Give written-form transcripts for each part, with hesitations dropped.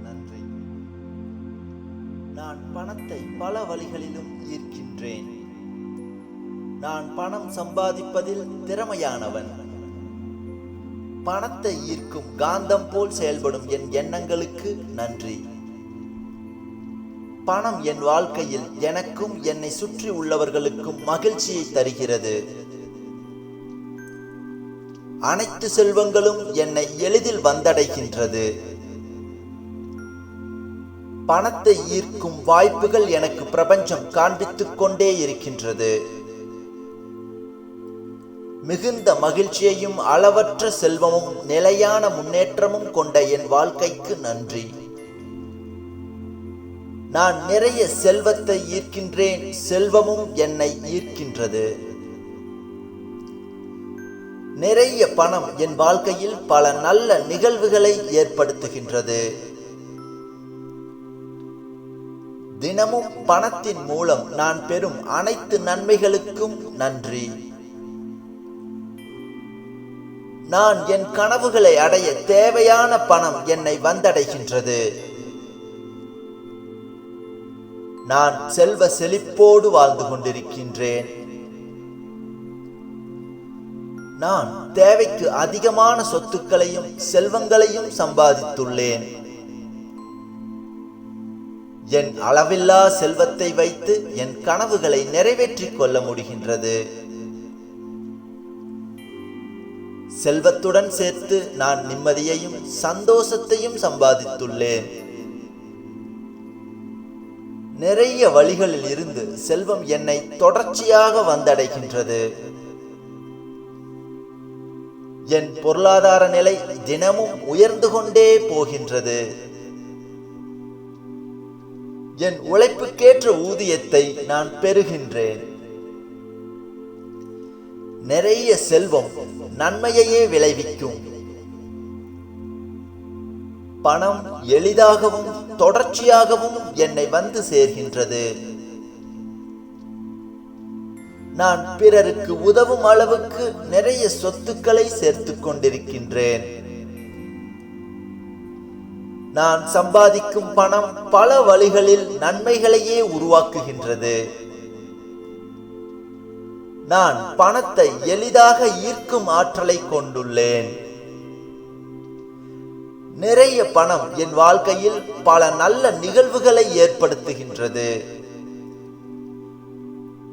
நன்றி. நான் பணத்தை பல வழிகளிலும் ஈர்க்கின்றேன். நான் பணம் சம்பாதிப்பதில் திறமையானவன். பணத்தை ஈர்க்கும் காந்தம் போல் செயல்படும் என் எண்ணங்களுக்கு நன்றி. பணம் என் வாழ்க்கையில் எனக்கும் என்னை சுற்றி உள்ளவர்களுக்கும் மகிழ்ச்சியை தருகிறது. அனைத்து செல்வங்களும் என்னை எளிதில் வந்தடைகின்றது. பணத்தை ஈர்க்கும் வாய்ப்புகள் எனக்கு பிரபஞ்சம் காண்பித்துக் கொண்டே இருக்கின்றது. மிகுந்த மகிழ்ச்சியையும் அளவற்ற செல்வமும் நிலையான முன்னேற்றமும் கொண்ட என் வாழ்க்கைக்கு நன்றி. நான் நிறைய செல்வத்தை ஈர்க்கின்றேன். செல்வமும் என்னை ஈர்க்கின்றது. நிறைய பணம் என் வாழ்க்கையில் பல நல்ல நிகழ்வுகளை ஏற்படுத்துகின்றது. தினமும் பணத்தின் மூலம் நான் பெறும் அனைத்து நன்மைகளுக்கும் நன்றி. நான் என் கனவுகளை அடைய தேவையான பணம் என்னை வந்தடைகின்றது. நான் செல்வ செழிப்போடு வாழ்ந்து கொண்டிருக்கின்றேன். நான் தேவைக்கு அதிகமான சொத்துக்களையும் செல்வங்களையும் சம்பாதித்துள்ளேன். என் அளவில்லா செல்வத்தை வைத்து என் கனவுகளை நிறைவேற்றிக் கொள்ள முடிகின்றது. செல்வத்துடன் சேர்த்து நான் நிம்மதியையும் சந்தோஷத்தையும் சம்பாதித்துள்ளேன். நிறைய வழிகளில் இருந்து செல்வம் என்னை தொடர்ச்சியாக வந்தடைகின்றது. என் பொருளாதார நிலை தினமும் உயர்ந்து கொண்டே போகின்றது. என் உழைப்புக்கேற்ற ஊதியத்தை நான் பெறுகின்றேன். நிறைய செல்வம் நன்மையையே விளைவிக்கும். பணம் எளிதாகவும் தொடர்ச்சியாகவும் என்னை வந்து சேர்கின்றது. நான் பிறருக்கு உதவும் அளவுக்கு நிறைய சொத்துக்களை சேர்த்துக் கொண்டிருக்கின்றேன். நான் சம்பாதிக்கும் பணம் பல வழிகளில் நன்மைகளையே உருவாக்குகின்றது. நான் பணத்தை எளிதாக ஈர்க்கும் ஆற்றலை கொண்டுள்ளேன். நிறைய பணம் என் வாழ்க்கையில் பல நல்ல நிகழ்வுகளை ஏற்படுத்துகின்றது.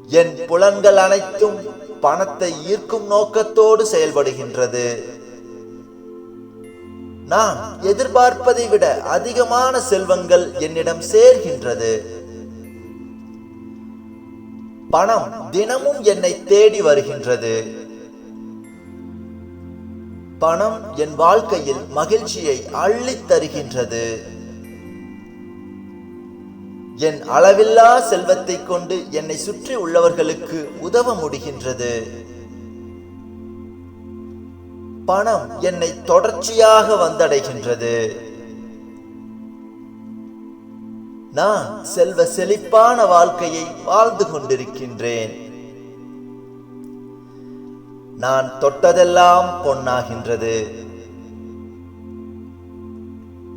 என் புலன்கள் அனைத்தும் பணத்தை ஈர்க்கும் நோக்கத்தோடு செயல்படுகின்றது. நான் எதிர்பார்ப்பதை விட அதிகமான செல்வங்கள் என்னிடம் சேர்கின்றது. பணம் தினமும் என்னை தேடி வருகின்றது. பணம் என் வாழ்க்கையில் மகிழ்ச்சியை அள்ளித் தருகின்றது. என் அளவில்லா செல்வத்தை கொண்டு என்னை சுற்றி உள்ளவர்களுக்கு உதவ முடிகின்றது. பணம் என்னை தொடர்ச்சியாக வந்தடைகின்றது. நான் செல்வ செழிப்பான வாழ்க்கையை வாழ்ந்து கொண்டிருக்கின்றேன். நான் தொட்டதெல்லாம் பொன்னாகின்றது.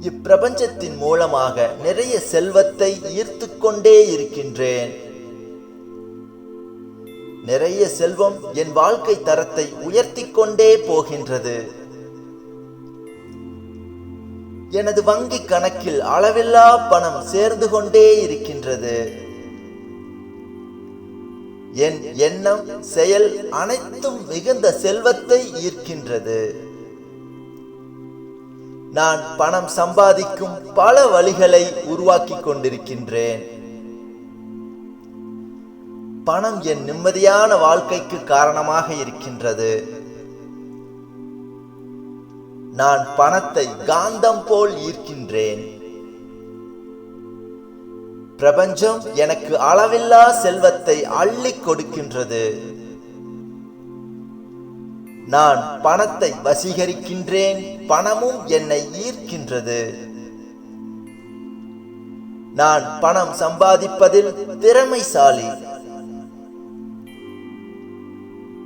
இப்பிரபஞ்சத்தின் மூலமாக நிறைய செல்வத்தை ஈர்த்து கொண்டே இருக்கின்றேன். நிறைய செல்வம் என் வாழ்க்கை தரத்தை உயர்த்தி கொண்டே போகின்றது. எனது வங்கி கணக்கில் அளவில்லா பணம் சேர்ந்து கொண்டே இருக்கின்றது. என் எண்ணம் செயல் அனைத்தும் மிகுந்த செல்வத்தை ஈர்க்கின்றது. நான் பணம் சம்பாதிக்கும் பல வழிகளை உருவாக்கி கொண்டிருக்கின்றேன். பணம் என் நிம்மதியான வாழ்க்கைக்கு காரணமாக இருக்கின்றது. நான் பணத்தை காந்தம் போல் ஈர்க்கின்றேன். பிரபஞ்சம் எனக்கு அளவில்லா செல்வத்தை அள்ளி கொடுக்கின்றது. நான் பணத்தை வசீகரிக்கின்றேன். பணமும் என்னை ஈர்க்கின்றது. நான் பணம் சம்பாதிப்பதில் திறமைசாலி.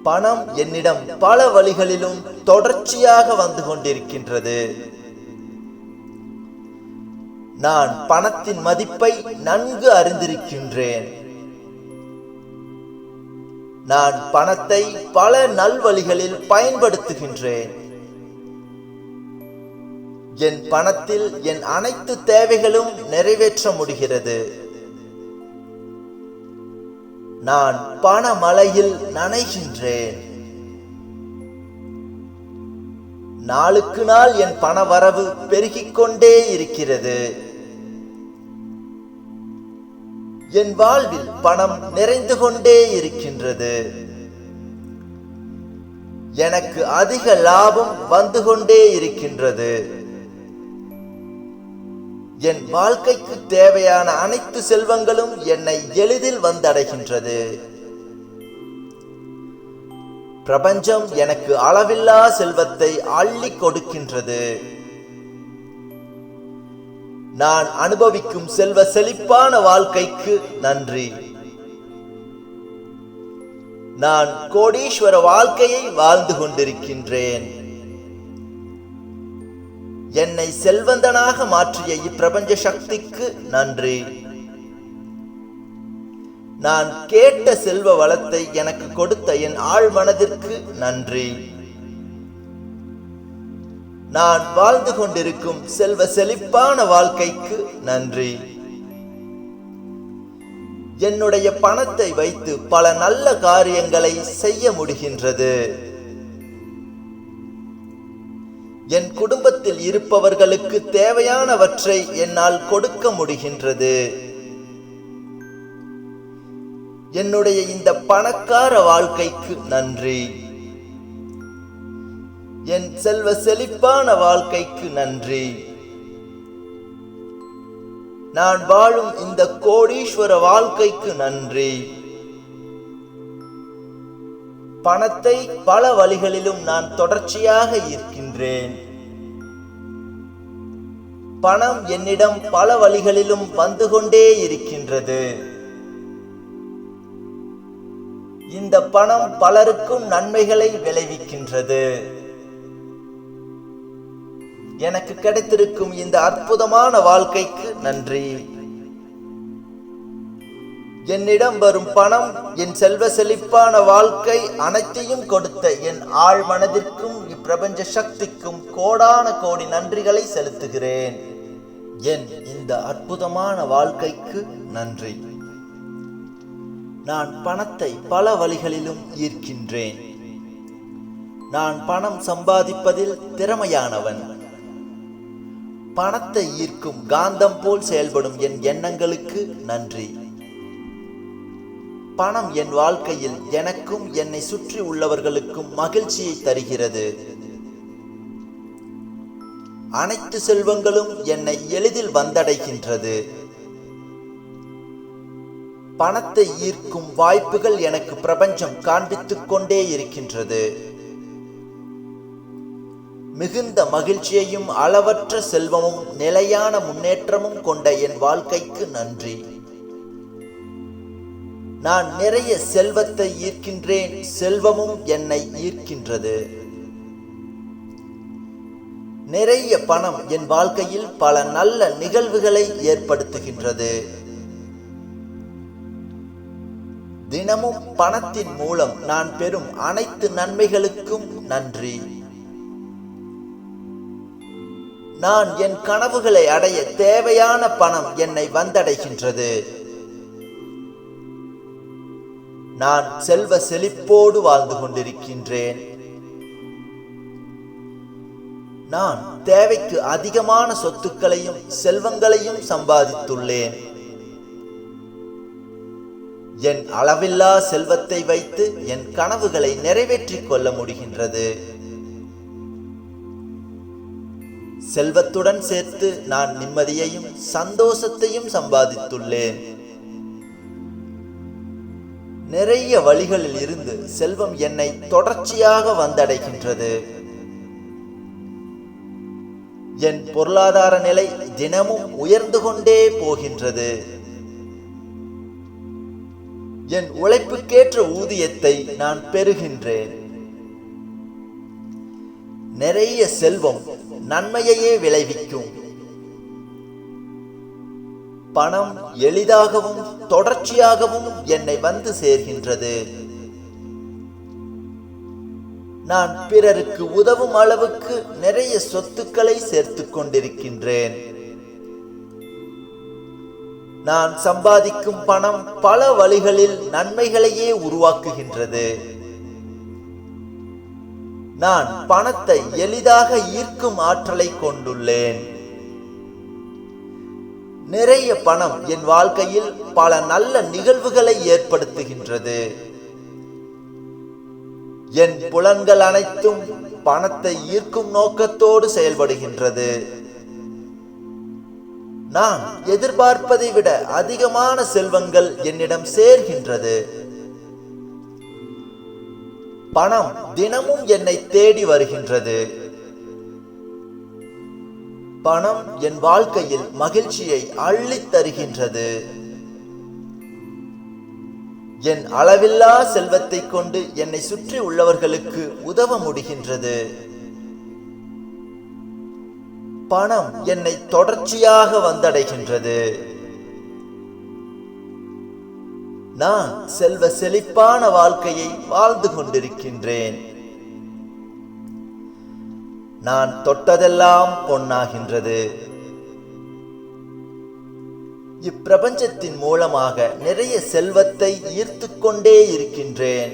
பணம் என்னிடம் பல வழிகளிலும் தொடர்ச்சியாக வந்து கொண்டிருக்கின்றது. நான் பணத்தின் மதிப்பை நன்கு அறிந்திருக்கின்றேன். நான் பணத்தை பல நல்வழிகளில் பயன்படுத்துகின்றேன். என் பணத்தில் என் அனைத்து தேவைகளும் நிறைவேற்ற முடிகிறது. நான் பணமழையில் நனைகின்றேன். நாளுக்கு நாள் என் பண வரவு பெருகிக் கொண்டே இருக்கிறது. என் வாழ்வில் பணம் நிறைந்து கொண்டே இருக்கின்றது. எனக்கு அதிக லாபம் வந்து கொண்டே இருக்கின்றது. என் வாழ்க்கைக்கு தேவையான அனைத்து செல்வங்களும் என்னை எளிதில் வந்தடைகின்றது. பிரபஞ்சம் எனக்கு அளவில்லா செல்வத்தை அள்ளி கொடுக்கின்றது. நான் அனுபவிக்கும் செல்வ செழிப்பான வாழ்க்கைக்கு நன்றி. நான் கோடீஸ்வர வாழ்க்கையை வாழ்ந்து கொண்டிருக்கின்றேன். என்னை செல்வந்தனாக மாற்றிய இப்பிரபஞ்ச சக்திக்கு நன்றி. நான் கேட்ட செல்வ வளத்தை எனக்கு கொடுத்த என் ஆழ் மனதிற்கு நன்றி. நான் வாழ்ந்து கொண்டிருக்கும் செல்வ செழிப்பான வாழ்க்கைக்கு நன்றி. என்னுடைய பணத்தை வைத்து பல நல்ல காரியங்களை செய்ய முடிகின்றது. என் குடும்பத்தில் இருப்பவர்களுக்கு தேவையானவற்றை என்னால் கொடுக்க முடிகின்றது. என்னுடைய இந்த பணக்கார வாழ்க்கைக்கு நன்றி. என் செல்வ செழிப்பான வாழ்க்கைக்கு நன்றி. நான் வாழும் இந்த கோடீஸ்வர வாழ்க்கைக்கு நன்றி. பணத்தை பல வழிகளிலும் நான் தொடர்ச்சியாக ஈர்க்கின்றேன். பணம் என்னிடம் பல வழிகளிலும் வந்து கொண்டே இருக்கின்றது. இந்த பணம் பலருக்கும் நன்மைகளை விளைவிக்கின்றது. எனக்கு கிடைத்திருக்கும் இந்த அற்புதமான வாழ்க்கைக்கு நன்றி. என்னிடம் வரும் பணம், என் செல்வ செழிப்பான வாழ்க்கை அனைத்தையும் கொடுத்த என் ஆழ் மனதிற்கும் இப்பிரபஞ்ச சக்திக்கும் கோடான கோடி நன்றிகளை செலுத்துகிறேன். என் இந்த அற்புதமான வாழ்க்கைக்கு நன்றி. நான் பணத்தை பல வழிகளிலும் ஈர்க்கின்றேன். நான் பணம் சம்பாதிப்பதில் திறமையானவன். பணத்தை ஈர்க்கும் காந்தம் போல் செயல்படும் என் எண்ணங்களுக்கு நன்றி. பணம் என் வாழ்க்கையில் எனக்கும் என்னை சுற்றி உள்ளவர்களுக்கும் மகிழ்ச்சியை தருகிறது. அனைத்து செல்வங்களும் என்னை எளிதில் வந்தடைகின்றது. பணத்தை ஈர்க்கும் வாய்ப்புகள் எனக்கு பிரபஞ்சம் காண்பித்துக் கொண்டே இருக்கின்றது. மிகுந்த மகிழ்ச்சியையும் அளவற்ற செல்வமும் நிலையான முன்னேற்றமும் கொண்ட என் வாழ்க்கைக்கு நன்றி. நான் நிறைய செல்வத்தை ஈர்க்கின்றேன். செல்வமும் என்னை ஈர்க்கின்றது. நிறைய பணம் என் வாழ்க்கையில் பல நல்ல நிகழ்வுகளை ஏற்படுத்துகின்றது. தினமும் பணத்தின் மூலம் நான் பெறும் அனைத்து நன்மைகளுக்கும் நன்றி. நான் என் கனவுகளை அடைய தேவையான பணம் என்னை வந்தடைகின்றது. நான் செல்வ செழிப்போடு வாழ்ந்து கொண்டிருக்கின்றேன். நான் தேவைக்கு அதிகமான சொத்துக்களையும் செல்வங்களையும் சம்பாதித்துள்ளேன். என் அளவில்லா செல்வத்தை வைத்து என் கனவுகளை நிறைவேற்றிக் கொள்ள முடிகின்றது. செல்வத்துடன் சேர்த்து நான் நிம்மதியையும் சந்தோஷத்தையும் சம்பாதித்துள்ளேன். நிறைய வழிகளில் இருந்து செல்வம் என்னை தொடர்ச்சியாக வந்தடைகின்றது. என் பொருளாதார நிலை தினமும் உயர்ந்து கொண்டே போகின்றது. என் உழைப்புக்கேற்ற ஊதியத்தை நான் பெறுகின்றேன். நிறைய செல்வம் நன்மையையே விளைவிக்கும். பணம் எளிதாகவும் தொடர்ச்சியாகவும் என்னை வந்து சேர்கின்றது. நான் பிறருக்கு உதவும் அளவுக்கு நிறைய சொத்துக்களை சேர்த்து கொண்டிருக்கின்றேன். நான் சம்பாதிக்கும் பணம் பல வழிகளில் நன்மைகளையே உருவாக்குகின்றது. நான் பணத்தை எளிதாக ஈர்க்கும் ஆற்றலை கொண்டுள்ளேன். நிறைய பணம் என் வாழ்க்கையில் பல நல்ல நிகழ்வுகளை ஏற்படுத்துகின்றது. என் புலன்கள் அனைத்தும் பணத்தை ஈர்க்கும் நோக்கத்தோடு செயல்படுகின்றது. நான் எதிர்பார்ப்பதை விட அதிகமான செல்வங்கள் என்னிடம் சேர்கின்றது. பணம் தினமும் என்னை தேடி வருகின்றது. பணம் என் வாழ்க்கையில் மகிழ்ச்சியை அள்ளித் தருகின்றது. என் அளவில்லா செல்வத்தை கொண்டு என்னை சுற்றி உள்ளவர்களுக்கு உதவ முடிகின்றது. பணம் என்னை தொடர்ச்சியாக வந்தடைகின்றது. நான் செல்வ செழிப்பான வாழ்க்கையை வாழ்ந்து கொண்டிருக்கின்றேன். நான் தொட்டதெல்லாம் பொன்னாகின்றது. இப்பிரபஞ்சத்தின் மூலமாக நிறைய செல்வத்தை ஈர்த்து கொண்டே இருக்கின்றேன்.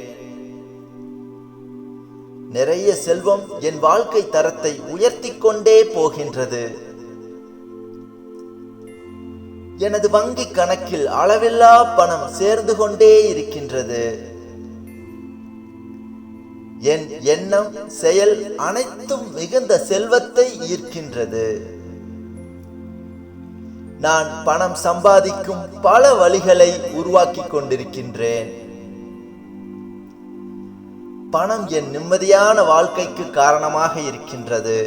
நிறைய செல்வம் என் வாழ்க்கை தரத்தை உயர்த்தி கொண்டே போகின்றது. எனது வங்கி கணக்கில் அளவில்லா பணம் சேர்ந்து கொண்டே இருக்கின்றது. என் எண்ணம் செயல் அனைத்தும் மிகுந்த செல்வத்தை ஈர்க்கின்றது. நான் பணம் சம்பாதிக்கும் பல வழிகளை உருவாக்கி கொண்டிருக்கின்றேன். பணம் என் நிம்மதியான வாழ்க்கைக்கு காரணமாக இருக்கின்றது.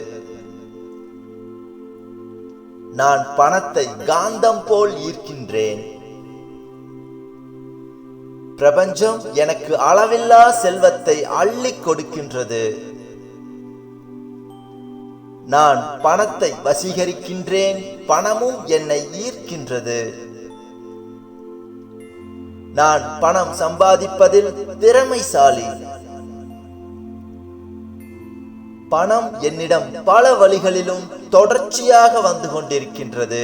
நான் பணத்தை காந்தம் போல் ஈர்க்கின்றேன். பிரபஞ்சம் எனக்கு அளவில்லா செல்வத்தை அள்ளி கொடுக்கின்றது. நான் பணத்தை வசீகரிக்கின்றேன். பணமும் என்னை ஈர்க்கின்றது. நான் பணம் சம்பாதிப்பதில் திறமைசாலி. பணம் என்னிடம் பல வழிகளிலும் தொடர்ச்சியாக வந்து கொண்டிருக்கின்றது.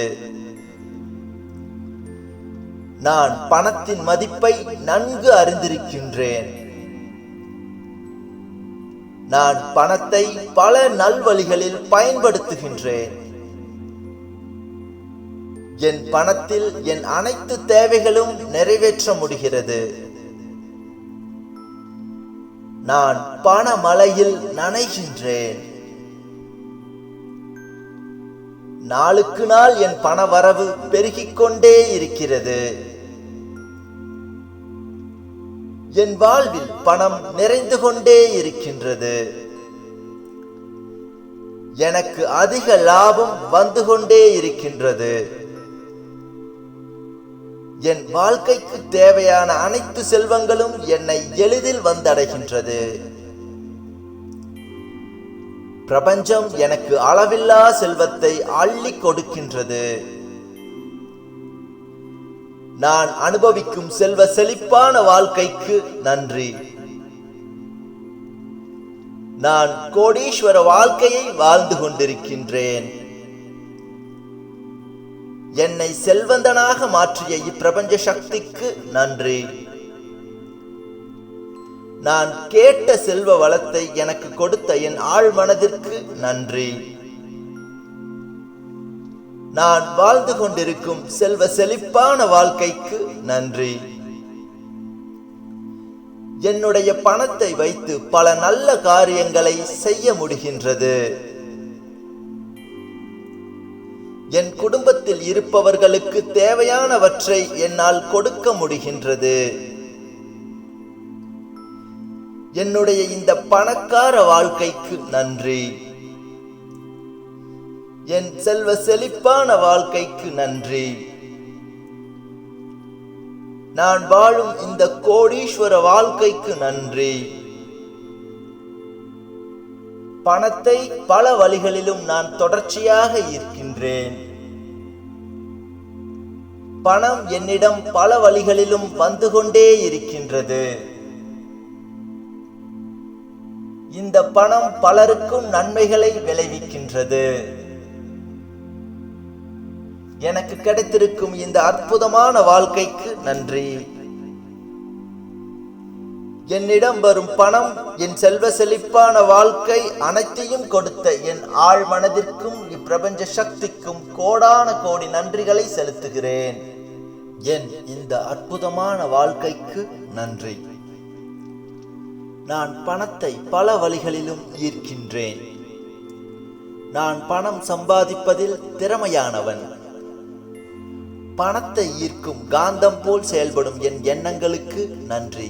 நான் பணத்தின் மதிப்பை நன்கு அறிந்திருக்கின்றேன். நான் பணத்தை பல நல்வழிகளில் பயன்படுத்துகின்றேன். என் பணத்தில் என் அனைத்து தேவைகளும் நிறைவேற்ற முடிகிறது. நான் பணமழையில் நனைகின்றேன். நாளுக்கு நாள் என் பண வரவு பெருகிக் கொண்டே இருக்கிறது. என் வாழ்வில் பணம் நிறைந்து கொண்டே இருக்கின்றது. எனக்கு அதிக லாபம் வந்து கொண்டே இருக்கின்றது. என் வாழ்க்கைக்கு தேவையான அனைத்து செல்வங்களும் என்னை எளிதில் வந்தடைகின்றது. பிரபஞ்சம் எனக்கு அளவில்லா செல்வத்தை அள்ளி கொடுக்கின்றது. நான் அனுபவிக்கும் செல்வ செழிப்பான வாழ்க்கைக்கு நன்றி. நான் கோடீஸ்வர வாழ்க்கையை வாழ்ந்து கொண்டிருக்கின்றேன். என்னை செல்வந்தனாக மாற்றிய இப்பிரபஞ்ச சக்திக்கு நன்றி. நான் கேட்ட செல்வ வளத்தை எனக்கு கொடுத்த என் ஆழ் மனதிற்கு நன்றி. நான் வாழ்ந்து கொண்டிருக்கும் செல்வ செழிப்பான வாழ்க்கைக்கு நன்றி. என்னுடைய பணத்தை வைத்து பல நல்ல காரியங்களை செய்ய முடிகின்றது. என் குடும்பத்தில் இருப்பவர்களுக்கு தேவையானவற்றை என்னால் கொடுக்க முடிகின்றது. என்னுடைய இந்த பணக்கார வாழ்க்கைக்கு நன்றி. என் செல்வ செழிப்பான வாழ்க்கைக்கு நன்றி. நான் வாழும் இந்த கோடீஸ்வர வாழ்க்கைக்கு நன்றி. பணத்தை பல வழிகளிலும் நான் தொடர்ச்சியாக ஈர்க்கின்றேன். பணம் என்னிடம் பல வழிகளிலும் வந்து கொண்டே இருக்கின்றது. இந்த பணம் பலருக்கும் நன்மைகளை விளைவிக்கின்றது. எனக்கு கிடைத்திருக்கும் இந்த அற்புதமான வாழ்க்கைக்கு நன்றி. என்னிடம் வரும் பணம் என் செல்வ செழிப்பான வாழ்க்கை அனைத்தையும் கொடுத்த என் ஆழ் மனதிற்கும் இப்பிரபஞ்ச சக்திக்கும் கோடான கோடி நன்றிகளை செலுத்துகிறேன். என் இந்த அற்புதமான வாழ்க்கைக்கு நன்றி. நான் பணத்தை பல வழிகளிலும் ஈர்க்கின்றேன். நான் பணம் சம்பாதிப்பதில் திறமையானவன். பணத்தை ஈர்க்கும் காந்தம் போல் செயல்படும் என் எண்ணங்களுக்கு நன்றி.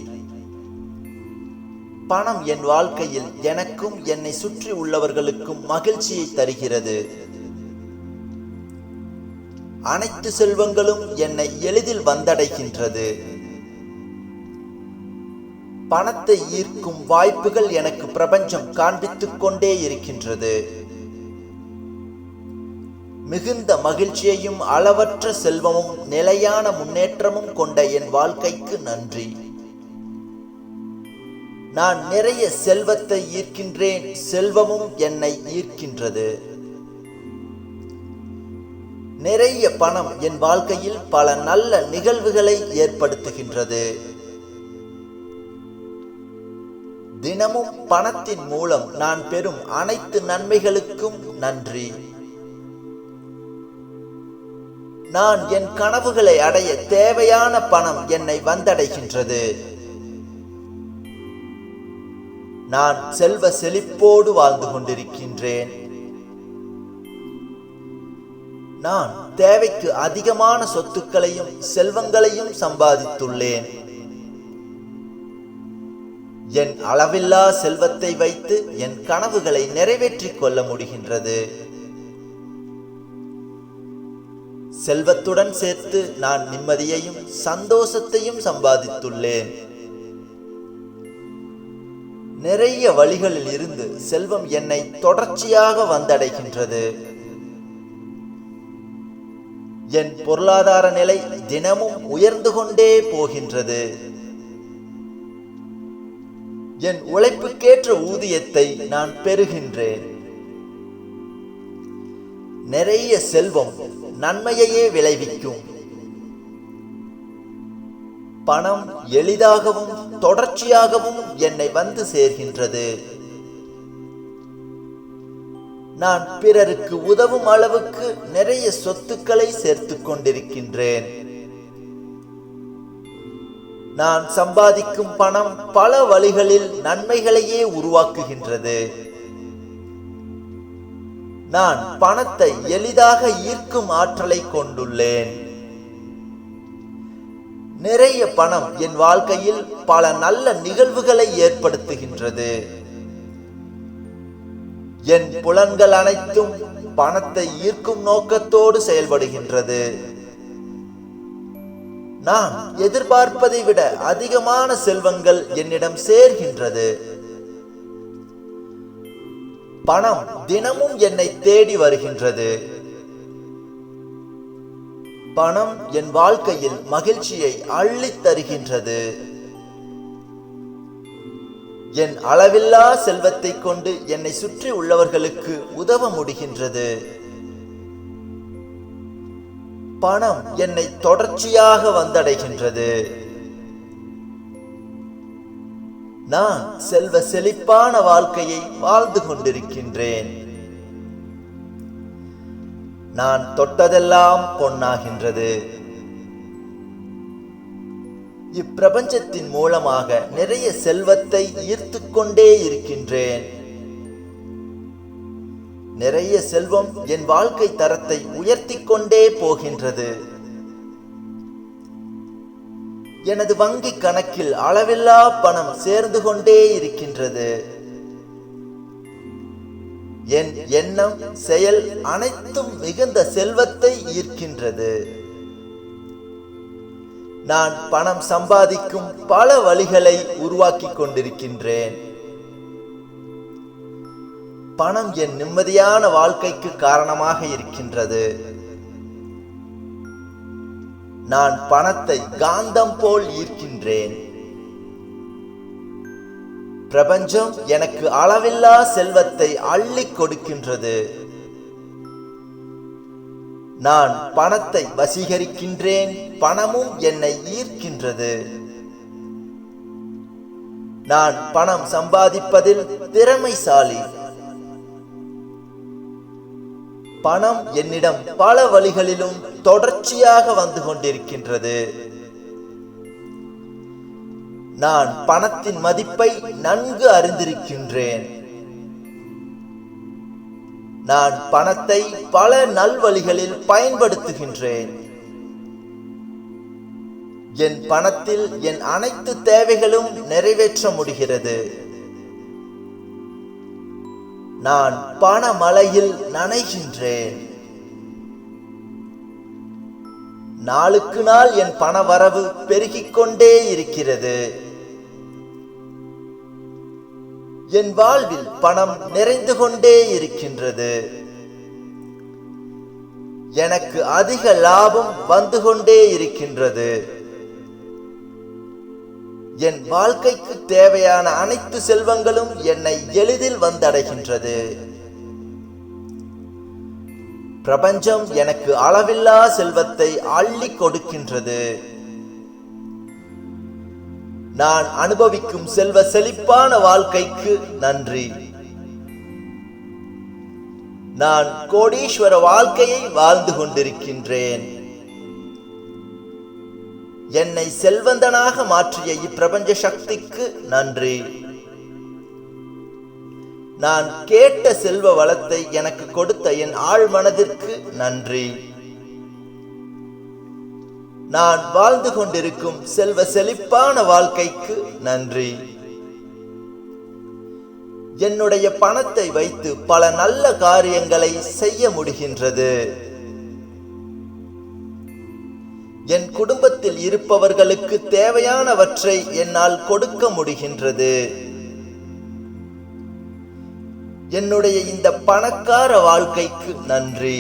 பணம் என் வாழ்க்கையில் எனக்கும் என்னை சுற்றி உள்ளவர்களுக்கும் மகிழ்ச்சியை தருகிறது. அனைத்து செல்வங்களும் என்னை எளிதில் வந்தடைகின்றது. பணத்தை ஈர்க்கும் வாய்ப்புகள் எனக்கு பிரபஞ்சம் காண்பித்துக் கொண்டே இருக்கின்றது. மிகுந்த மகிழ்ச்சியையும் அளவற்ற செல்வமும் நிலையான முன்னேற்றமும் கொண்ட என் வாழ்க்கைக்கு நன்றி. நான் நிறைய செல்வத்தை ஈர்க்கின்றேன். செல்வமும் என்னை ஈர்க்கின்றது. நிறைய பணம் என் வாழ்க்கையில் பல நல்ல நிகழ்வுகளை ஏற்படுத்துகின்றது. தினமும் பணத்தின் மூலம் நான் பெறும் அனைத்து நன்மைகளுக்கும் நன்றி. நான் என் கனவுகளை அடைய தேவையான பணம் என்னை வந்தடைகின்றது. நான் செல்வ செழிப்போடு வாழ்ந்து கொண்டிருக்கின்றேன். நான் தேவைக்கு அதிகமான சொத்துக்களையும் செல்வங்களையும் சம்பாதித்துள்ளேன். என் அளவில்லா செல்வத்தை வைத்து என் கனவுகளை நிறைவேற்றிக் கொள்ள முடிகின்றது. செல்வத்துடன் சேர்த்து நான் நிம்மதியையும் சந்தோஷத்தையும் சம்பாதித்துள்ளேன். நிறைய வழிகளில் இருந்து செல்வம் என்னை தொடர்ச்சியாக வந்தடைகின்றது. என் பொருளாதார நிலை தினமும் உயர்ந்து கொண்டே போகின்றது. என் உழைப்புக்கேற்ற ஊதியத்தை நான் பெறுகின்றேன். நிறைய செல்வம் நன்மையையே விளைவிக்கும். பணம் எளிதாகவும் தொடர்ச்சியாகவும் என்னை வந்து சேர்கின்றது. நான் பிறருக்கு உதவும் அளவுக்கு நிறைய சொத்துக்களை சேர்த்துக் கொண்டிருக்கின்றேன். நான் சம்பாதிக்கும் பணம் பல வழிகளில் நன்மைகளையே உருவாக்குகின்றது. நான் பணத்தை எளிதாக ஈர்க்கும் ஆற்றலை கொண்டுள்ளேன். நிறைய பணம் என் வாழ்க்கையில் பல நல்ல நிகழ்வுகளை ஏற்படுத்துகின்றது. என் புலன்கள் அனைத்தும் பணத்தை ஈர்க்கும் நோக்கத்தோடு செயல்படுகின்றது. நான் எதிர்பார்ப்பதை விட அதிகமான செல்வங்கள் என்னிடம் சேர்கின்றது. பணம் தினமும் என்னை தேடி வருகின்றது. பணம் என் வாழ்க்கையில் மகிழ்ச்சியை அள்ளித் தருகின்றது. என் அளவில்லா செல்வத்தை கொண்டு என்னை சுற்றி உள்ளவர்களுக்கு உதவ முடிகின்றது. பணம் என்னை தொடர்ச்சியாக வந்தடைகின்றது. நான் செல்வ செழிப்பான வாழ்க்கையை வாழ்ந்து கொண்டிருக்கின்றேன். நான் தொட்டதெல்லாம் பொன்னாகின்றது. இப்பிரபஞ்சத்தின் மூலமாக நிறைய செல்வத்தை ஈர்த்து கொண்டே இருக்கின்றேன். நிறைய செல்வம் என் வாழ்க்கை தரத்தை உயர்த்தி கொண்டே போகின்றது. எனது வங்கி கணக்கில் அளவில்லா பணம் சேர்ந்து கொண்டே இருக்கின்றது. என் எண்ணம் செயல் அனைத்தும் மிகுந்த செல்வத்தை ஈர்க்கின்றது. நான் பணம் சம்பாதிக்கும் பல வழிகளை உருவாக்கி கொண்டிருக்கின்றேன். பணம் என் நிம்மதியான வாழ்க்கைக்கு காரணமாக இருக்கின்றது. நான் பணத்தை காந்தம் போல் ஈர்க்கின்றேன். பிரபஞ்சம் எனக்கு அளவில்லா செல்வத்தை அள்ளி கொடுக்கின்றது. நான் பணத்தை வசீகரிக்கின்றேன், பணமும் என்னை ஈர்க்கின்றது. நான் பணம் சம்பாதிப்பதில் திறமைசாலி. பணம் என்னிடம் பல வழிகளிலும் தொடர்ச்சியாக வந்து கொண்டிருக்கின்றது. நான் பணத்தின் மதிப்பை நன்கு அறிந்திருக்கின்றேன். நான் பணத்தை பல நல்வழிகளில் பயன்படுத்துகின்றேன். என் பணத்தில் என் அனைத்து தேவைகளும் நிறைவேற்ற முடிகிறது. நான் பணமழையில் நனைகின்றேன். நாளுக்கு நாள் என் பண வரவு பெருகிக் கொண்டே இருக்கிறது. என் வாழ்வில் பணம் நிறைந்து கொண்டே இருக்கின்றது. எனக்கு அதிக லாபம் வந்து கொண்டே இருக்கின்றது. என் வாழ்க்கைக்கு தேவையான அனைத்து செல்வங்களும் என்னை எளிதில் வந்தடைகின்றது. பிரபஞ்சம் எனக்கு அளவில்லா செல்வத்தை அள்ளி கொடுக்கின்றது. நான் அனுபவிக்கும் செல்வ செழிப்பான வாழ்க்கைக்கு நன்றி. நான் கோடீஸ்வர வாழ்க்கையை வாழ்ந்து கொண்டிருக்கின்றேன். என்னை செல்வந்தனாக மாற்றிய இப்பிரபஞ்ச சக்திக்கு நன்றி. நான் கேட்ட செல்வ வளத்தை எனக்கு கொடுத்த என் ஆழ் மனதிற்கு நன்றி. நான் வாழ்ந்து கொண்டிருக்கும் செல்வ செழிப்பான வாழ்க்கைக்கு நன்றி. என்னுடைய பணத்தை வைத்து பல நல்ல காரியங்களை செய்ய முடிகின்றது. என் குடும்பத்தில் இருப்பவர்களுக்கு தேவையானவற்றை என்னால் கொடுக்க முடிகின்றது. என்னுடைய இந்த பணக்கார வாழ்க்கைக்கு நன்றி.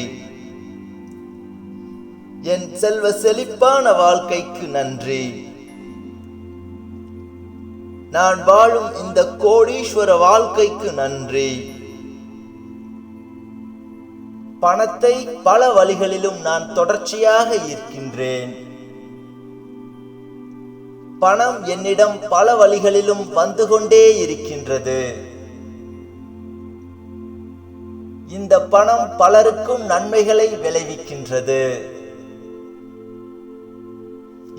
என் செல்வ செழிப்பான வாழ்க்கைக்கு நன்றி. நான் வாழும் இந்த கோடீஸ்வர வாழ்க்கைக்கு நன்றி. பணத்தை பல வழிகளிலும் நான் தொடர்ச்சியாக ஈர்க்கின்றேன். பணம் என்னிடம் பல வழிகளிலும் வந்து கொண்டே இருக்கின்றது. இந்த பணம் பலருக்கும் நன்மைகளை விளைவிக்கின்றது.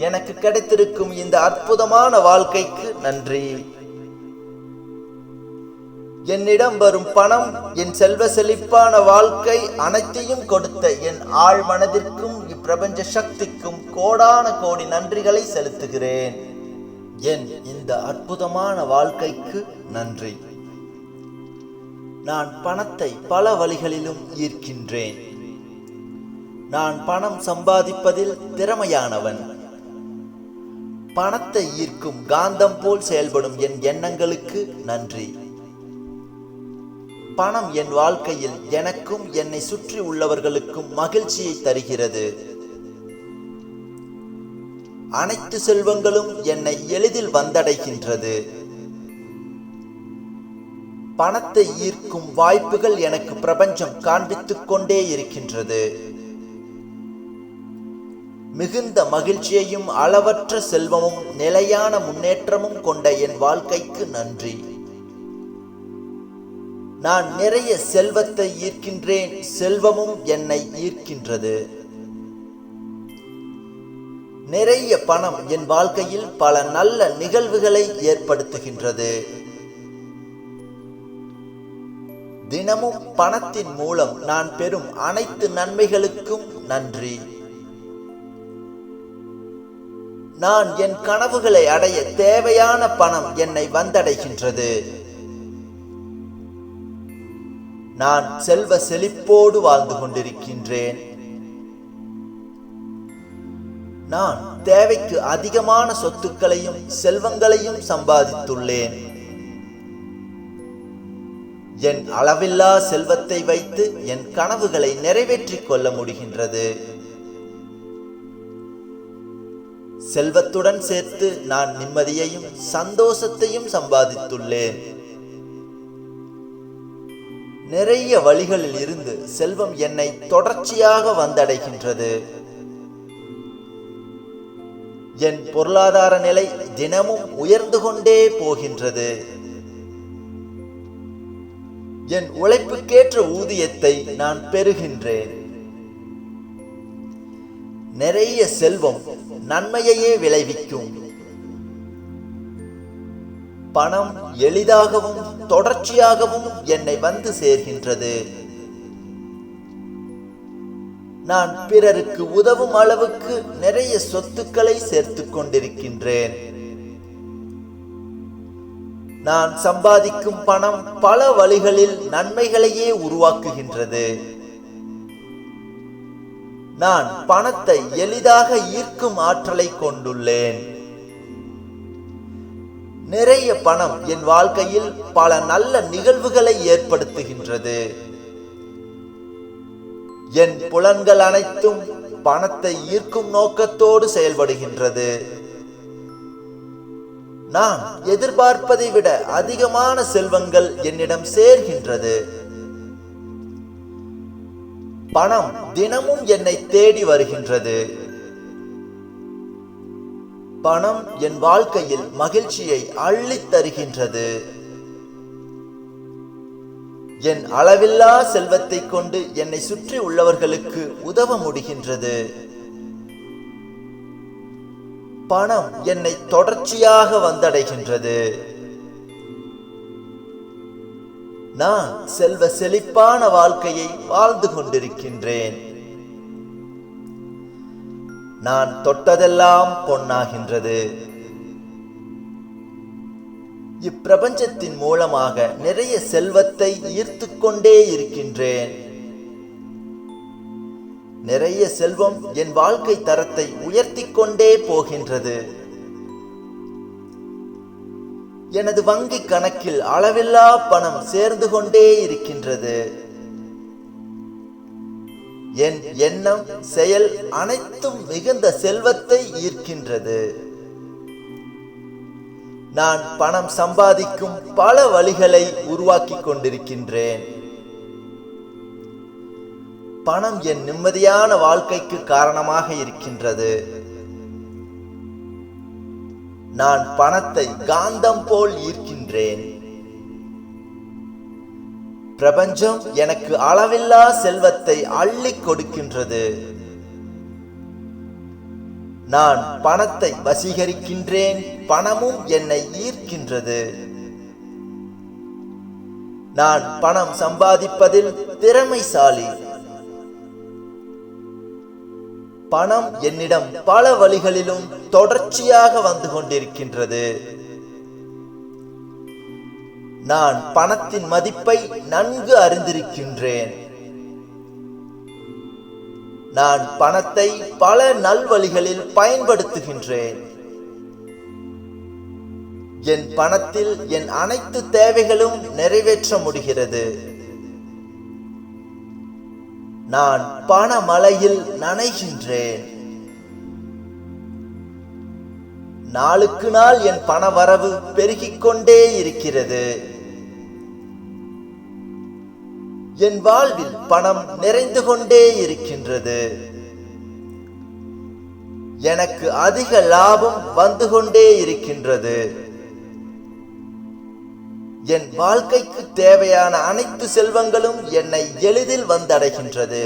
எனக்கு கிடைத்திருக்கும் இந்த அற்புதமான வாழ்க்கைக்கு நன்றி. என்னிடம் வரும் பணம் என் செல்வ செழிப்பான வாழ்க்கை அனைத்தையும் கொடுத்த என் ஆழ் மனதிற்கும் இப்பிரபஞ்ச சக்திக்கும் கோடான கோடி நன்றிகளை செலுத்துகிறேன். என் இந்த அற்புதமான வாழ்க்கைக்கு நன்றி. நான் பணத்தை பல வழிகளிலும் ஈர்க்கின்றேன். நான் பணம் சம்பாதிப்பதில் திறமையானவன். பணத்தை ஈர்க்கும் காந்தம் போல் செயல்படும் என் எண்ணங்களுக்கு நன்றி. பணம் என் வாழ்க்கையில் எனக்கும் என்னை சுற்றி உள்ளவர்களுக்கும் மகிழ்ச்சியை தருகிறது. அனைத்து செல்வங்களும் என்னை எளிதில் வந்தடைகின்றது. பணத்தை ஈர்க்கும் வாய்ப்புகள் எனக்கு பிரபஞ்சம் காண்பித்துக் கொண்டே இருக்கின்றது. மிகுந்த மகிழ்ச்சியையும் அளவற்ற செல்வமும் நிலையான முன்னேற்றமும் கொண்ட என் வாழ்க்கைக்கு நன்றி. நான் நிறைய செல்வத்தை ஈர்க்கின்றேன். செல்வமும் என்னை ஈர்க்கின்றது. நிறைய பணம் என் வாழ்க்கையில் பல நல்ல நிகழ்வுகளை ஏற்படுத்துகின்றது. தினமும் பணத்தின் மூலம் நான் பெறும் அனைத்து நன்மைகளுக்கும் நன்றி. நான் என் கனவுகளை அடைய தேவையான பணம் என்னை வந்தடைகின்றது. நான் செல்வ செழிப்போடு வாழ்ந்து கொண்டிருக்கின்றேன். நான் தேவைக்கு அதிகமான சொத்துக்களையும் செல்வங்களையும் சம்பாதித்துள்ளேன். என் அளவில்லா செல்வத்தை வைத்து என் கனவுகளை நிறைவேற்றிக் கொள்ள முடிகின்றது. செல்வத்துடன் சேர்த்து நான் நிம்மதியையும் சந்தோஷத்தையும் சம்பாதித்துள்ளேன். நிறைய வழிகளில் இருந்து செல்வம் என்னை தொடர்ச்சியாக வந்தடைகின்றது. என் பொருளாதார நிலை தினமும் உயர்ந்து கொண்டே போகின்றது. என் உழைப்புக்கேற்ற ஊதியத்தை நான் பெறுகின்றேன். நிறைய செல்வம் நன்மையையே விளைவிக்கும். பணம் எளிதாகவும் தொடர்ச்சியாகவும் என்னை வந்து சேர்கின்றது. நான் பிறருக்கு உதவும் அளவுக்கு நிறைய சொத்துக்களை சேர்த்து கொண்டிருக்கின்றேன். நான் சம்பாதிக்கும் பணம் பல வழிகளில் நன்மைகளையே உருவாக்குகின்றது. நான் பணத்தை எளிதாக ஈர்க்கும் ஆற்றலை கொண்டுள்ளேன். நிறைய பணம் என் வாழ்க்கையில் பல நல்ல நிகழ்வுகளை ஏற்படுத்துகின்றது. என் புலன்கள் அனைத்தும் பணத்தை ஈர்க்கும் நோக்கத்தோடு செயல்படுகின்றது. நான் எதிர்பார்ப்பதை விட அதிகமான செல்வங்கள் என்னிடம் சேர்கின்றது. பணம் தினமும் என்னை தேடி வருகின்றது. பணம் என் வாழ்க்கையில் மகிழ்ச்சியை அள்ளித் தருகின்றது. என் அளவில்லா செல்வத்தை கொண்டு என்னை சுற்றி உள்ளவர்களுக்கு உதவ முடிகின்றது. பணம் என்னை தொடர்ச்சியாக வந்தடைகின்றது. நான் செல்வ செழிப்பான வாழ்க்கையை வாழ்ந்து கொண்டிருக்கின்றேன். நான் தொட்டதெல்லாம் பொன்னாகின்றது. இப்பிரபஞ்சத்தின் மூலமாக நிறைய செல்வத்தை ஈர்த்து கொண்டே இருக்கின்றேன். நிறைய செல்வம் என் வாழ்க்கை தரத்தை உயர்த்தி கொண்டே போகின்றது. எனது வங்கி கணக்கில் அளவில்லா பணம் சேர்ந்து கொண்டே இருக்கின்றது. என் எண்ணம் செயல் அனைத்தும் மிகுந்த செல்வத்தை ஈர்க்கின்றது. நான் பணம் சம்பாதிக்கும் பல வழிகளை உருவாக்கி கொண்டிருக்கின்றேன். பணம் என் நிம்மதியான வாழ்க்கைக்கு காரணமாக இருக்கின்றது. நான் பணத்தை காந்தம் போல் ஈர்க்கின்றேன். பிரபஞ்சம் எனக்கு அளவில்லா செல்வத்தை அள்ளி கொடுக்கின்றது. நான் பணத்தை வசீகரிக்கின்றேன். பணமும் என்னை ஈர்க்கின்றது. நான் பணம் சம்பாதிப்பதில் திறமைசாலி. பணம் என்னிடம் பல வழிகளிலும் தொடர்ச்சியாக வந்து கொண்டிருக்கின்றது. நான் பணத்தின் மதிப்பை நன்கு அறிந்திருக்கின்றேன். நான் பணத்தை பல நல்வழிகளில் பயன்படுத்துகின்றேன். என் பணத்தில் என் அனைத்து தேவைகளும் நிறைவேற்ற முடிகிறது. நான் பணமழையில் நனைகின்றேன். நாளுக்கு நாள் என் பண வரவு பெருகிக் கொண்டே இருக்கிறது. என் வாழ்வில் பணம் நிறைந்து கொண்டே இருக்கின்றது. எனக்கு அதிக லாபம் வந்து கொண்டே இருக்கின்றது. என் வாழ்க்கைக்கு தேவையான அனைத்து செல்வங்களும் என்னை எளிதில் வந்தடைகின்றது.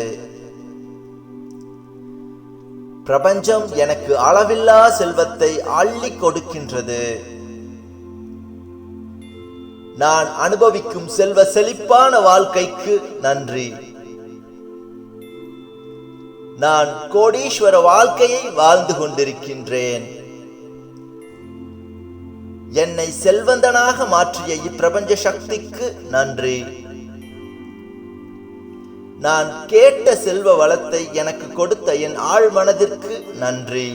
பிரபஞ்சம் எனக்கு அளவில்லா செல்வத்தை அள்ளி கொடுக்கின்றது. நான் அனுபவிக்கும் செல்வ செழிப்பான வாழ்க்கைக்கு நன்றி. நான் கோடீஸ்வர வாழ்க்கையை வாழ்ந்து கொண்டிருக்கின்றேன். என்னை செல்வந்தனாக மாற்றிய இப்பிரபஞ்ச சக்திக்கு நன்றி. நான் கேட்ட செல்வ வளத்தை எனக்கு கொடுத்த என் ஆழ் மனதிற்கு நன்றி.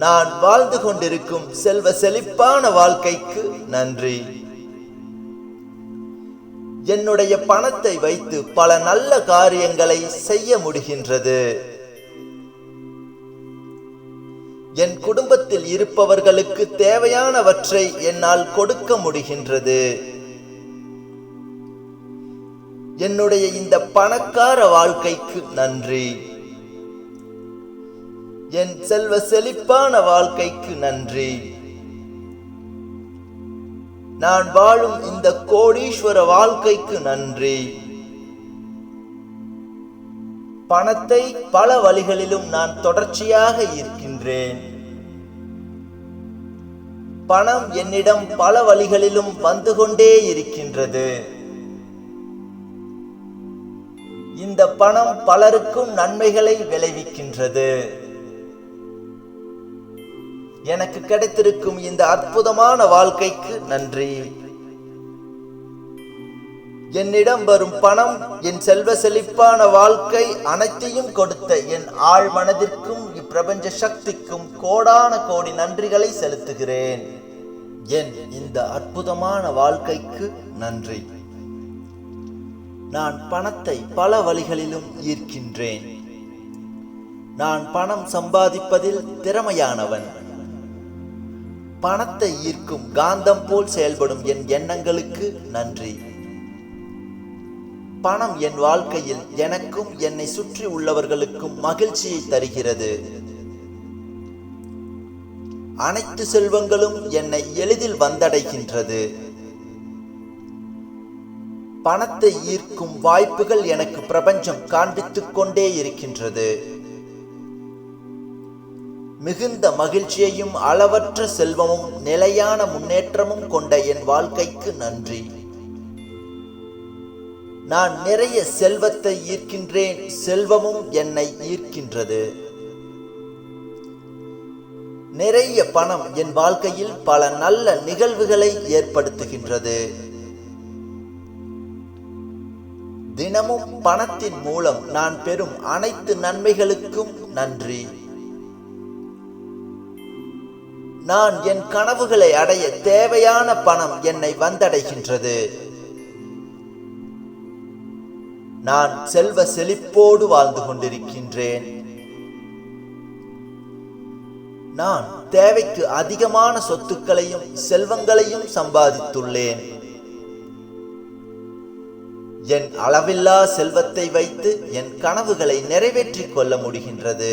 நான் வாழ்ந்து கொண்டிருக்கும் செல்வ செழிப்பான வாழ்க்கைக்கு நன்றி. என்னுடைய பணத்தை வைத்து பல நல்ல காரியங்களை செய்ய முடிகின்றது. என் குடும்பத்தில் இருப்பவர்களுக்கு தேவையானவற்றை என்னால் கொடுக்க முடிகின்றது. என்னுடைய இந்த பணக்கார வாழ்க்கைக்கு நன்றி. என் செல்வ செழிப்பான வாழ்க்கைக்கு நன்றி. நான் வாழும் இந்த கோடீஸ்வர வாழ்க்கைக்கு நன்றி. பணத்தை பல வழிகளிலும் நான் தொடர்ச்சியாக ஈர்க்கின்றேன். பணம் என்னிடம் பல வழிகளிலும் வந்து கொண்டே இருக்கின்றது. இந்த பணம் பலருக்கும் நன்மைகளை விளைவிக்கின்றது. எனக்கு கிடைத்திருக்கும் இந்த அற்புதமான வாழ்க்கைக்கு நன்றி. என்னிடம் வரும் பணம், என் செல்வ செழிப்பான வாழ்க்கை அனைத்தையும் கொடுத்த என் ஆழ் மனதிற்கும் இப்பிரபஞ்ச சக்திக்கும் கோடான கோடி நன்றிகளை செலுத்துகிறேன். என் இந்த அற்புதமான வாழ்க்கைக்கு நன்றி. நான் பணத்தை பல வழிகளிலும் ஈர்க்கின்றேன். நான் பணம் சம்பாதிப்பதில் திறமையானவன். பணத்தை ஈர்க்கும் காந்தம் போல் செயல்படும் என் எண்ணங்களுக்கு நன்றி. பணம் என் வாழ்க்கையில் எனக்கும் என்னை சுற்றி உள்ளவர்களுக்கும் மகிழ்ச்சியை தருகிறது. அனைத்து செல்வங்களும் என்னை எளிதில் வந்தடைகின்றது. பணத்தை ஈர்க்கும் வாய்ப்புகள் எனக்கு பிரபஞ்சம் காண்பித்துக் கொண்டே இருக்கின்றது. மிகுந்த மகிழ்ச்சியையும் அளவற்ற செல்வமும் நிலையான முன்னேற்றமும் கொண்ட என் வாழ்க்கைக்கு நன்றி. நான் நிறைய செல்வத்தை ஈர்க்கின்றேன். செல்வமும் என்னை ஈர்க்கின்றது. நிறைய பணம் என் வாழ்க்கையில் பல நல்ல நிகழ்வுகளை ஏற்படுத்துகின்றது. தினமும் பணத்தின் மூலம் நான் பெறும் அனைத்து நன்மைகளுக்கும் நன்றி. நான் என் கனவுகளை அடைய தேவையான பணம் என்னை வந்தடைகின்றது. நான் செல்வ செழிப்போடு வாழ்ந்து கொண்டிருக்கின்றேன். நான் தேவைக்கு அதிகமான சொத்துக்களையும் செல்வங்களையும் சம்பாதித்துள்ளேன். என் அளவில்லா செல்வத்தை வைத்து என் கனவுகளை நிறைவேற்றிக் கொள்ள முடிகின்றது.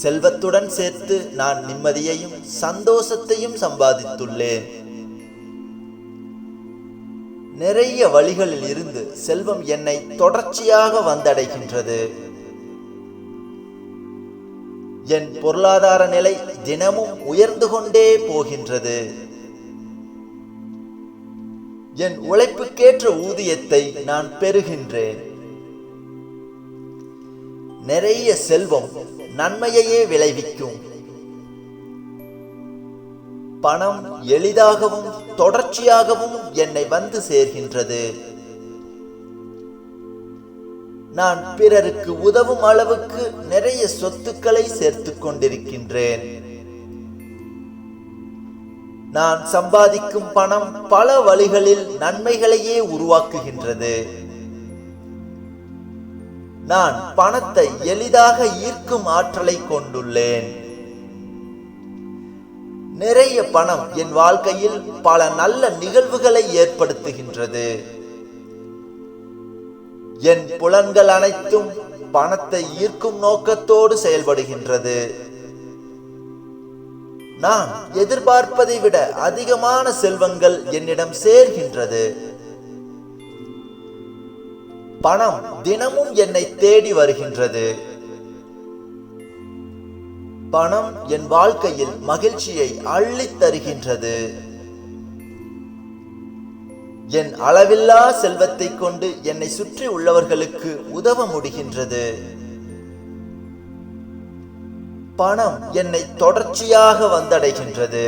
செல்வத்துடன் சேர்த்து நான் நிம்மதியையும் சந்தோஷத்தையும் சம்பாதித்துள்ளேன். நிறைய வழிகளில் இருந்து செல்வம் என்னை தொடர்ச்சியாக வந்தடைகின்றது. என் பொருளாதார நிலை தினமும் உயர்ந்து கொண்டே போகின்றது. என் உழைப்புக்கேற்ற ஊதியத்தை நான் பெறுகின்றேன். நிறைய செல்வம் நன்மையையே விளைவிக்கும். பணம் எளிதாகவும் தொடர்ச்சியாகவும் என்னை வந்து சேர்கின்றது. நான் பிறருக்கு உதவும் அளவுக்கு நிறைய சொத்துக்களை சேர்த்துக் கொண்டிருக்கின்றேன். நான் சம்பாதிக்கும் பணம் பல வழிகளில் நன்மைகளையே உருவாக்குகின்றது. நான் பணத்தை எளிதாக ஈர்க்கும் ஆற்றலை கொண்டுள்ளேன். நிறைய பணம் என் வாழ்க்கையில் பல நல்ல நிகழ்வுகளை ஏற்படுத்துகின்றது. என் புலன்கள் அனைத்தும் பணத்தை ஈர்க்கும் நோக்கத்தோடு செயல்படுகின்றது. நான் எதிர்பார்ப்பதை விட அதிகமான செல்வங்கள் என்னிடம் சேர்கின்றது. பணம் தினமும் என்னை தேடி வருகின்றது. பணம் என் வாழ்க்கையில் மகிழ்ச்சியை அள்ளித் தருகின்றது. என் அளவில்லா செல்வத்தை கொண்டு என்னை சுற்றி உள்ளவர்களுக்கு உதவ முடிகின்றது. பணம் என்னை தொடர்ச்சியாக வந்தடைகின்றது.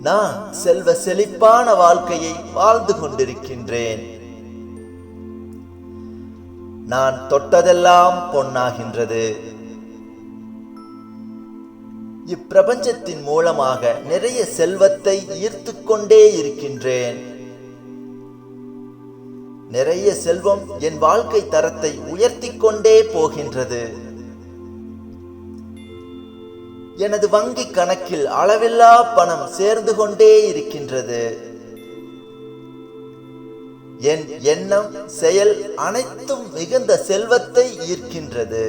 நான் செல்வ செழிப்பான வாழ்க்கையை வாழ்ந்து கொண்டிருக்கின்றேன். நான் தொட்டதெல்லாம் பொன்னாகின்றது. இப்பிரபஞ்சத்தின் மூலமாக நிறைய செல்வத்தை ஈர்த்து கொண்டே இருக்கின்றேன். நிறைய செல்வம் என் வாழ்க்கை தரத்தை உயர்த்தி கொண்டே போகின்றது. எனது வங்கி கணக்கில் அளவில்லா பணம் சேர்ந்து கொண்டே இருக்கின்றது. என் எண்ணம், செயல் அனைத்தும் மிகுந்த செல்வத்தை ஈர்க்கின்றது.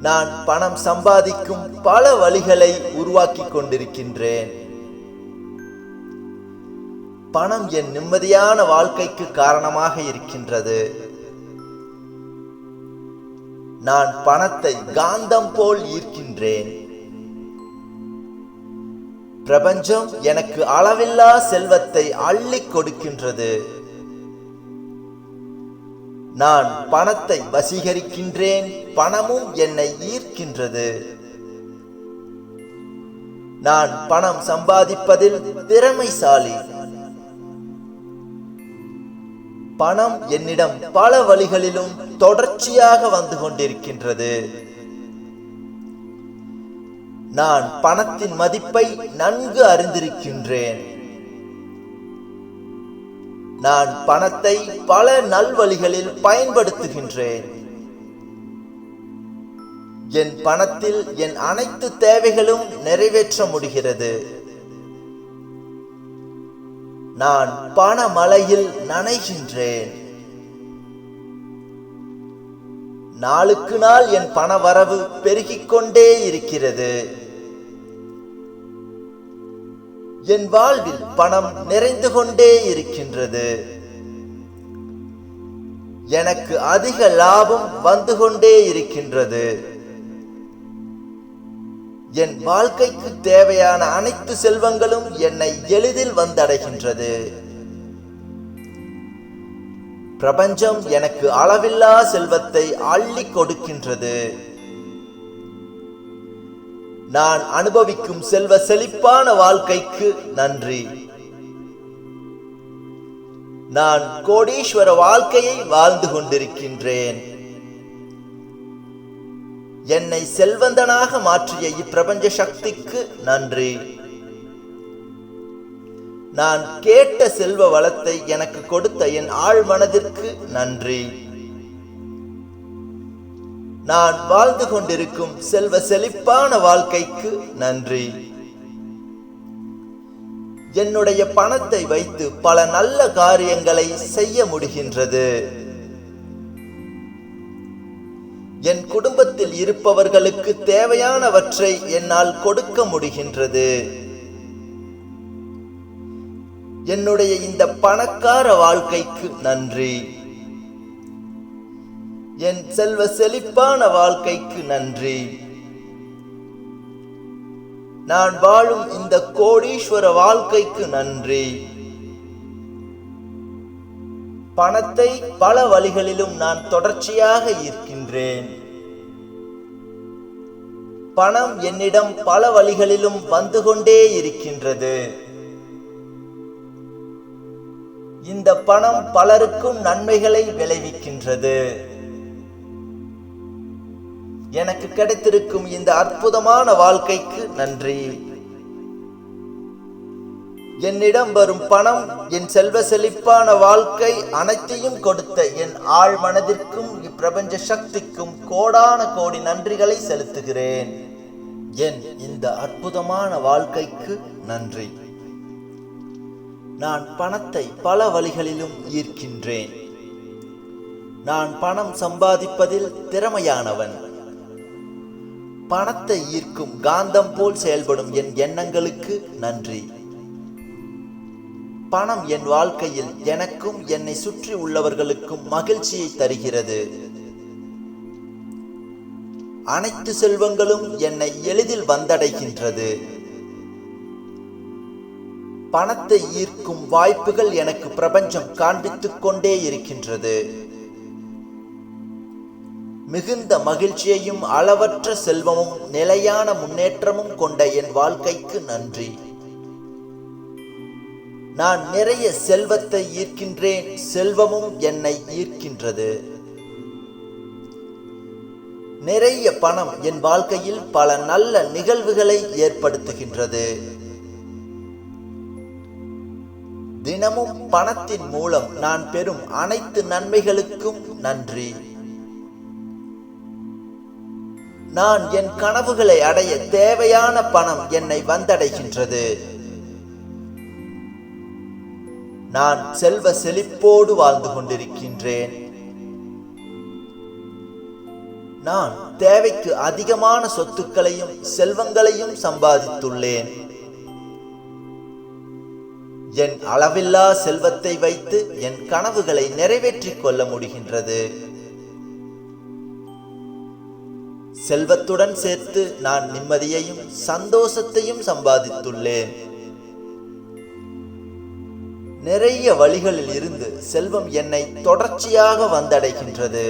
நான் பணம் சம்பாதிக்கும் பல வழிகளை உருவாக்கி கொண்டிருக்கின்றேன். பணம் என் நிம்மதியான வாழ்க்கைக்கு காரணமாக இருக்கின்றது. நான் பணத்தை காந்தம் போல் ஈர்க்கின்றேன். பிரபஞ்சம் எனக்கு அளவில்லா செல்வத்தை அள்ளி கொடுக்கின்றது. நான் பணத்தை வசீகரிக்கின்றேன், பணமும் என்னை ஈர்க்கின்றது. நான் பணம் சம்பாதிப்பதில் திறமைசாலி. பணம் என்னிடம் பல வழிகளிலும் தொடர்ச்சியாக வந்து கொண்டிருக்கின்றது. நான் பணத்தின் மதிப்பை நன்கு அறிந்திருக்கின்றேன். நான் பணத்தை பல நல்வழிகளில் பயன்படுத்துகின்றேன். என் பணத்தில் என் அனைத்து தேவைகளும் நிறைவேற்ற முடிகிறது. நான் பணமழையில் நனைகின்றேன். நாளுக்கு நாள் என் பண வரவு பெருகிக் கொண்டே இருக்கிறது. என் வாழ்வில் பணம் நிறைந்து கொண்டே இருக்கின்றது. எனக்கு அதிக லாபம் வந்து கொண்டே இருக்கின்றது. என் வாழ்க்கைக்கு தேவையான அனைத்து செல்வங்களும் என்னை எளிதில் வந்தடைகின்றது. பிரபஞ்சம் எனக்கு அளவில்லா செல்வத்தை அள்ளி கொடுக்கின்றது. நான் அனுபவிக்கும் செல்வ செழிப்பான வாழ்க்கைக்கு நன்றி. நான் கோடீஸ்வர வாழ்க்கையை வாழ்ந்து கொண்டிருக்கின்றேன். என்னை செல்வந்தனாக மாற்றிய இப்பிரபஞ்ச சக்திக்கு நன்றி. நான் கேட்ட செல்வ வளத்தை எனக்கு கொடுத்த என் ஆழ் மனதிற்கு நன்றி. நான் வாழ்ந்து கொண்டிருக்கும் செல்வ செழிப்பான வாழ்க்கைக்கு நன்றி. என்னுடைய பணத்தை வைத்து பல நல்ல காரியங்களை செய்ய முடிகின்றது. என் குடும்பத்தில் இருப்பவர்களுக்கு தேவையானவற்றை என்னால் கொடுக்க முடிகின்றது. என்னுடைய இந்த பணக்கார வாழ்க்கைக்கு நன்றி. என் செல்வ செழிப்பான வாழ்க்கைக்கு நன்றி. நான் வாழும் இந்த கோடீஸ்வர வாழ்க்கைக்கு நன்றி. பணத்தை பல வழிகளிலும் நான் தொடர்ச்சியாக ஈர்க்கின்றேன். பணம் என்னிடம் பல வழிகளிலும் வந்து கொண்டே இருக்கின்றது. இந்த பணம் பலருக்கும் நன்மைகளை விளைவிக்கின்றது. எனக்கு கிடைத்திருக்கும் இந்த அற்புதமான வாழ்க்கைக்கு நன்றி. என்னிடம் வரும் பணம் என் செல்வ செழிப்பான வாழ்க்கை அனைத்தையும் கொடுத்த என் ஆழ் மனதிற்கும் இப்பிரபஞ்ச சக்திக்கும் கோடான கோடி நன்றிகளை செலுத்துகிறேன். என் இந்த அற்புதமான வாழ்க்கைக்கு நன்றி. நான் பணத்தை பல வழிகளிலும் ஈர்க்கின்றேன். நான் பணம் சம்பாதிப்பதில் திறமையானவன். பணத்தை ஈர்க்கும் காந்தம் போல் செயல்படும் என் எண்ணங்களுக்கு நன்றி. பணம் என் வாழ்க்கையில் எனக்கும் என்னை சுற்றி உள்ளவர்களுக்கும் மகிழ்ச்சியை தருகிறது. அனைத்து செல்வங்களும் என்னை எளிதில் வந்தடைகின்றது. பணத்தை ஈர்க்கும் வாய்ப்புகள் எனக்கு பிரபஞ்சம் காண்பித்துக் கொண்டே இருக்கின்றது. மிகுந்த மகிழ்ச்சியையும் அளவற்ற செல்வமும் நிலையான முன்னேற்றமும் கொண்ட என் வாழ்க்கைக்கு நன்றி. நான் நிறைய செல்வத்தை ஈர்க்கின்றேன். செல்வமும் என்னை ஈர்க்கின்றது. நிறைய பணம் என் வாழ்க்கையில் பல நல்ல நிகழ்வுகளை ஏற்படுத்துகின்றது. தினமும் பணத்தின் மூலம் நான் பெறும் அனைத்து நன்மைகளுக்கும் நன்றி. நான் என் கனவுகளை அடைய தேவையான பணம் என்னை வந்தடைகின்றது. நான் செல்வ செழிப்போடு வாழ்ந்து கொண்டிருக்கின்றேன். நான் தேவைக்கு அதிகமான சொத்துக்களையும் செல்வங்களையும் சம்பாதித்துள்ளேன். என் அளவில்லா செல்வத்தை வைத்து என் கனவுகளை நிறைவேற்றிக் கொள்ள முடிகின்றது. செல்வத்துடன் சேர்த்து நான் நிம்மதியையும் சந்தோஷத்தையும் சம்பாதித்துள்ளேன். நிறைய வழிகளில் இருந்து செல்வம் என்னை தொடர்ச்சியாக வந்தடைகின்றது.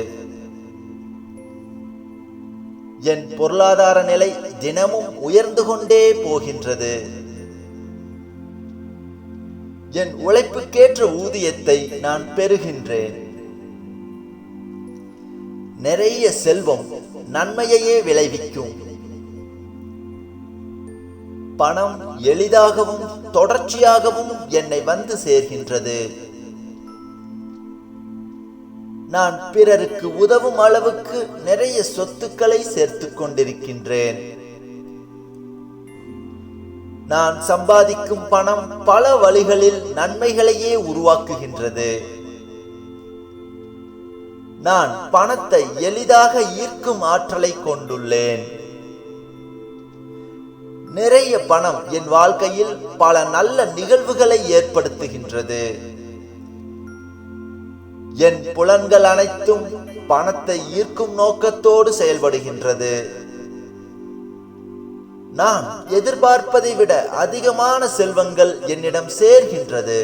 என் பொருளாதார நிலை தினமும் உயர்ந்து கொண்டே போகின்றது. என் உழைப்புக்கேற்ற ஊதியத்தை நான் பெறுகின்றேன். நிறைய செல்வம் நன்மையையே விளைவிக்கும். பணம் எளிதாகவும் தொடர்ச்சியாகவும் என்னை வந்து சேர்கின்றது. நான் பிறருக்கு உதவும் அளவுக்கு நிறைய சொத்துக்களை சேர்த்து கொண்டிருக்கின்றேன். நான் சம்பாதிக்கும் பணம் பல வழிகளில் நன்மைகளையே உருவாக்குகின்றது. நான் பணத்தை எளிதாக ஈர்க்கும் ஆற்றலை கொண்டுள்ளேன். நிறைய பணம் என் வாழ்க்கையில் பல நல்ல நிகழ்வுகளை ஏற்படுத்துகின்றது. என் புலன்கள் அனைத்தும் பணத்தை ஈர்க்கும் நோக்கத்தோடு செயல்படுகின்றது. நான் எதிர்பார்ப்பதை விட அதிகமான செல்வங்கள் என்னிடம் சேர்கின்றது.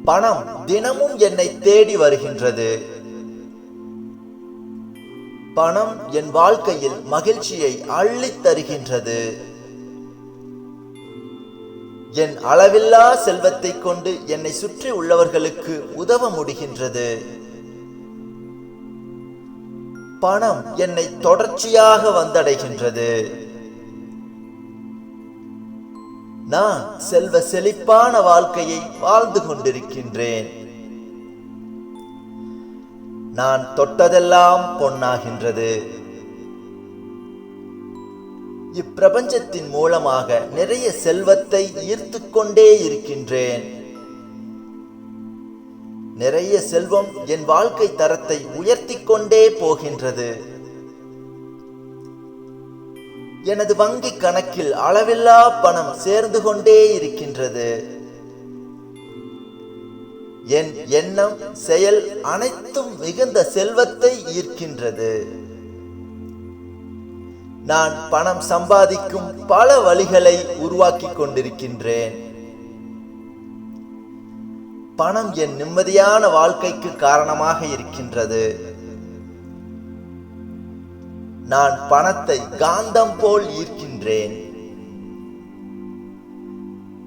பணம் தினமும் என்னை தேடி வருகின்றது. பணம் என் வாழ்க்கையில் மகிழ்ச்சியை அள்ளித் தருகின்றது. என் அளவில்லா செல்வத்தை கொண்டு என்னை சுற்றி உள்ளவர்களுக்கு உதவ முடிகின்றது. பணம் என்னை தொடர்ச்சியாக வந்தடைகின்றது. நான் செல்வ செழிப்பான வாழ்க்கையை வாழ்ந்து கொண்டிருக்கின்றேன். நான் தொட்டதெல்லாம் பொன்னாகின்றது. இப்பிரபஞ்சத்தின் மூலமாக நிறைய செல்வத்தை ஈர்த்து கொண்டே இருக்கின்றேன். நிறைய செல்வம் என் வாழ்க்கை தரத்தை உயர்த்தி கொண்டே போகின்றது. எனது வங்கி கணக்கில் அளவில்லா பணம் சேர்ந்து கொண்டே இருக்கின்றது. என் எண்ணம் செயல் அனைத்தும் மிகுந்த செல்வத்தை ஈர்க்கின்றது. நான் பணம் சம்பாதிக்கும் பல வழிகளை உருவாக்கி கொண்டிருக்கின்றேன். பணம் என் நிம்மதியான வாழ்க்கைக்கு காரணமாக இருக்கின்றது. நான் பணத்தை காந்தம் போல் ஈர்க்கின்றேன்.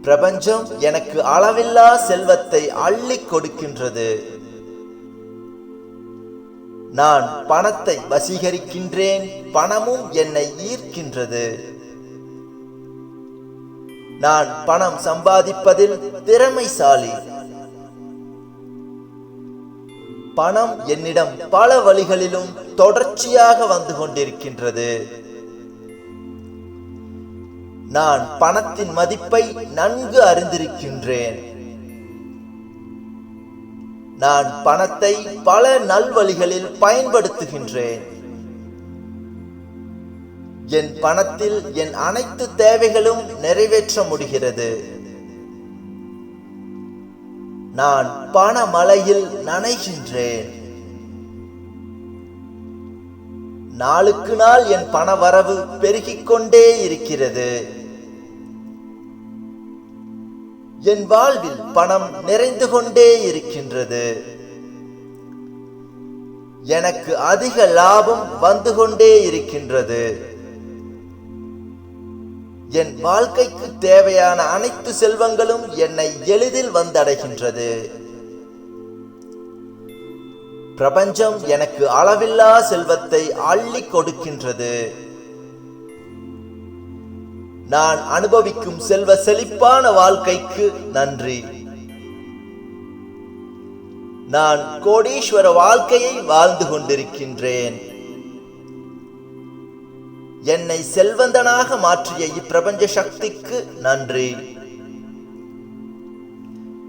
பிரபஞ்சம் எனக்கு அளவில்லா செல்வத்தை அள்ளி கொடுக்கின்றது. நான் பணத்தை வசீகரிக்கின்றேன். பணமும் என்னை ஈர்க்கின்றது. நான் பணம் சம்பாதிப்பதில் திறமைசாலி. பணம் என்னிடம் பல வழிகளிலும் தொடர்ச்சியாக வந்து கொண்டிருக்கின்றது. நான் பணத்தின் மதிப்பை நன்கு அறிந்திருக்கின்றேன். நான் பணத்தை பல நல்வழிகளில் பயன்படுத்துகின்றேன். என் பணத்தில் என் அனைத்து தேவைகளும் நிறைவேற்ற முடிகிறது. நான் பணமழையில் நனைகின்றேன். நாளுக்கு நாள் என் பண வரவு பெருகிக் கொண்டே இருக்கிறது. என் வாழ்வில் பணம் நிறைந்து கொண்டே இருக்கின்றது. எனக்கு அதிக லாபம் வந்து கொண்டே இருக்கின்றது. என் வாழ்க்கைக்கு தேவையான அனைத்து செல்வங்களும் என்னை எளிதில் வந்தடைகின்றது. பிரபஞ்சம் எனக்கு அளவில்லா செல்வத்தை அள்ளி கொடுக்கின்றது. நான் அனுபவிக்கும் செல்வ செழிப்பான வாழ்க்கைக்கு நன்றி. நான் கோடீஸ்வர வாழ்க்கையை வாழ்ந்து கொண்டிருக்கின்றேன். என்னை செல்வந்தனாக மாற்றிய இப்பிரபஞ்ச சக்திக்கு நன்றி.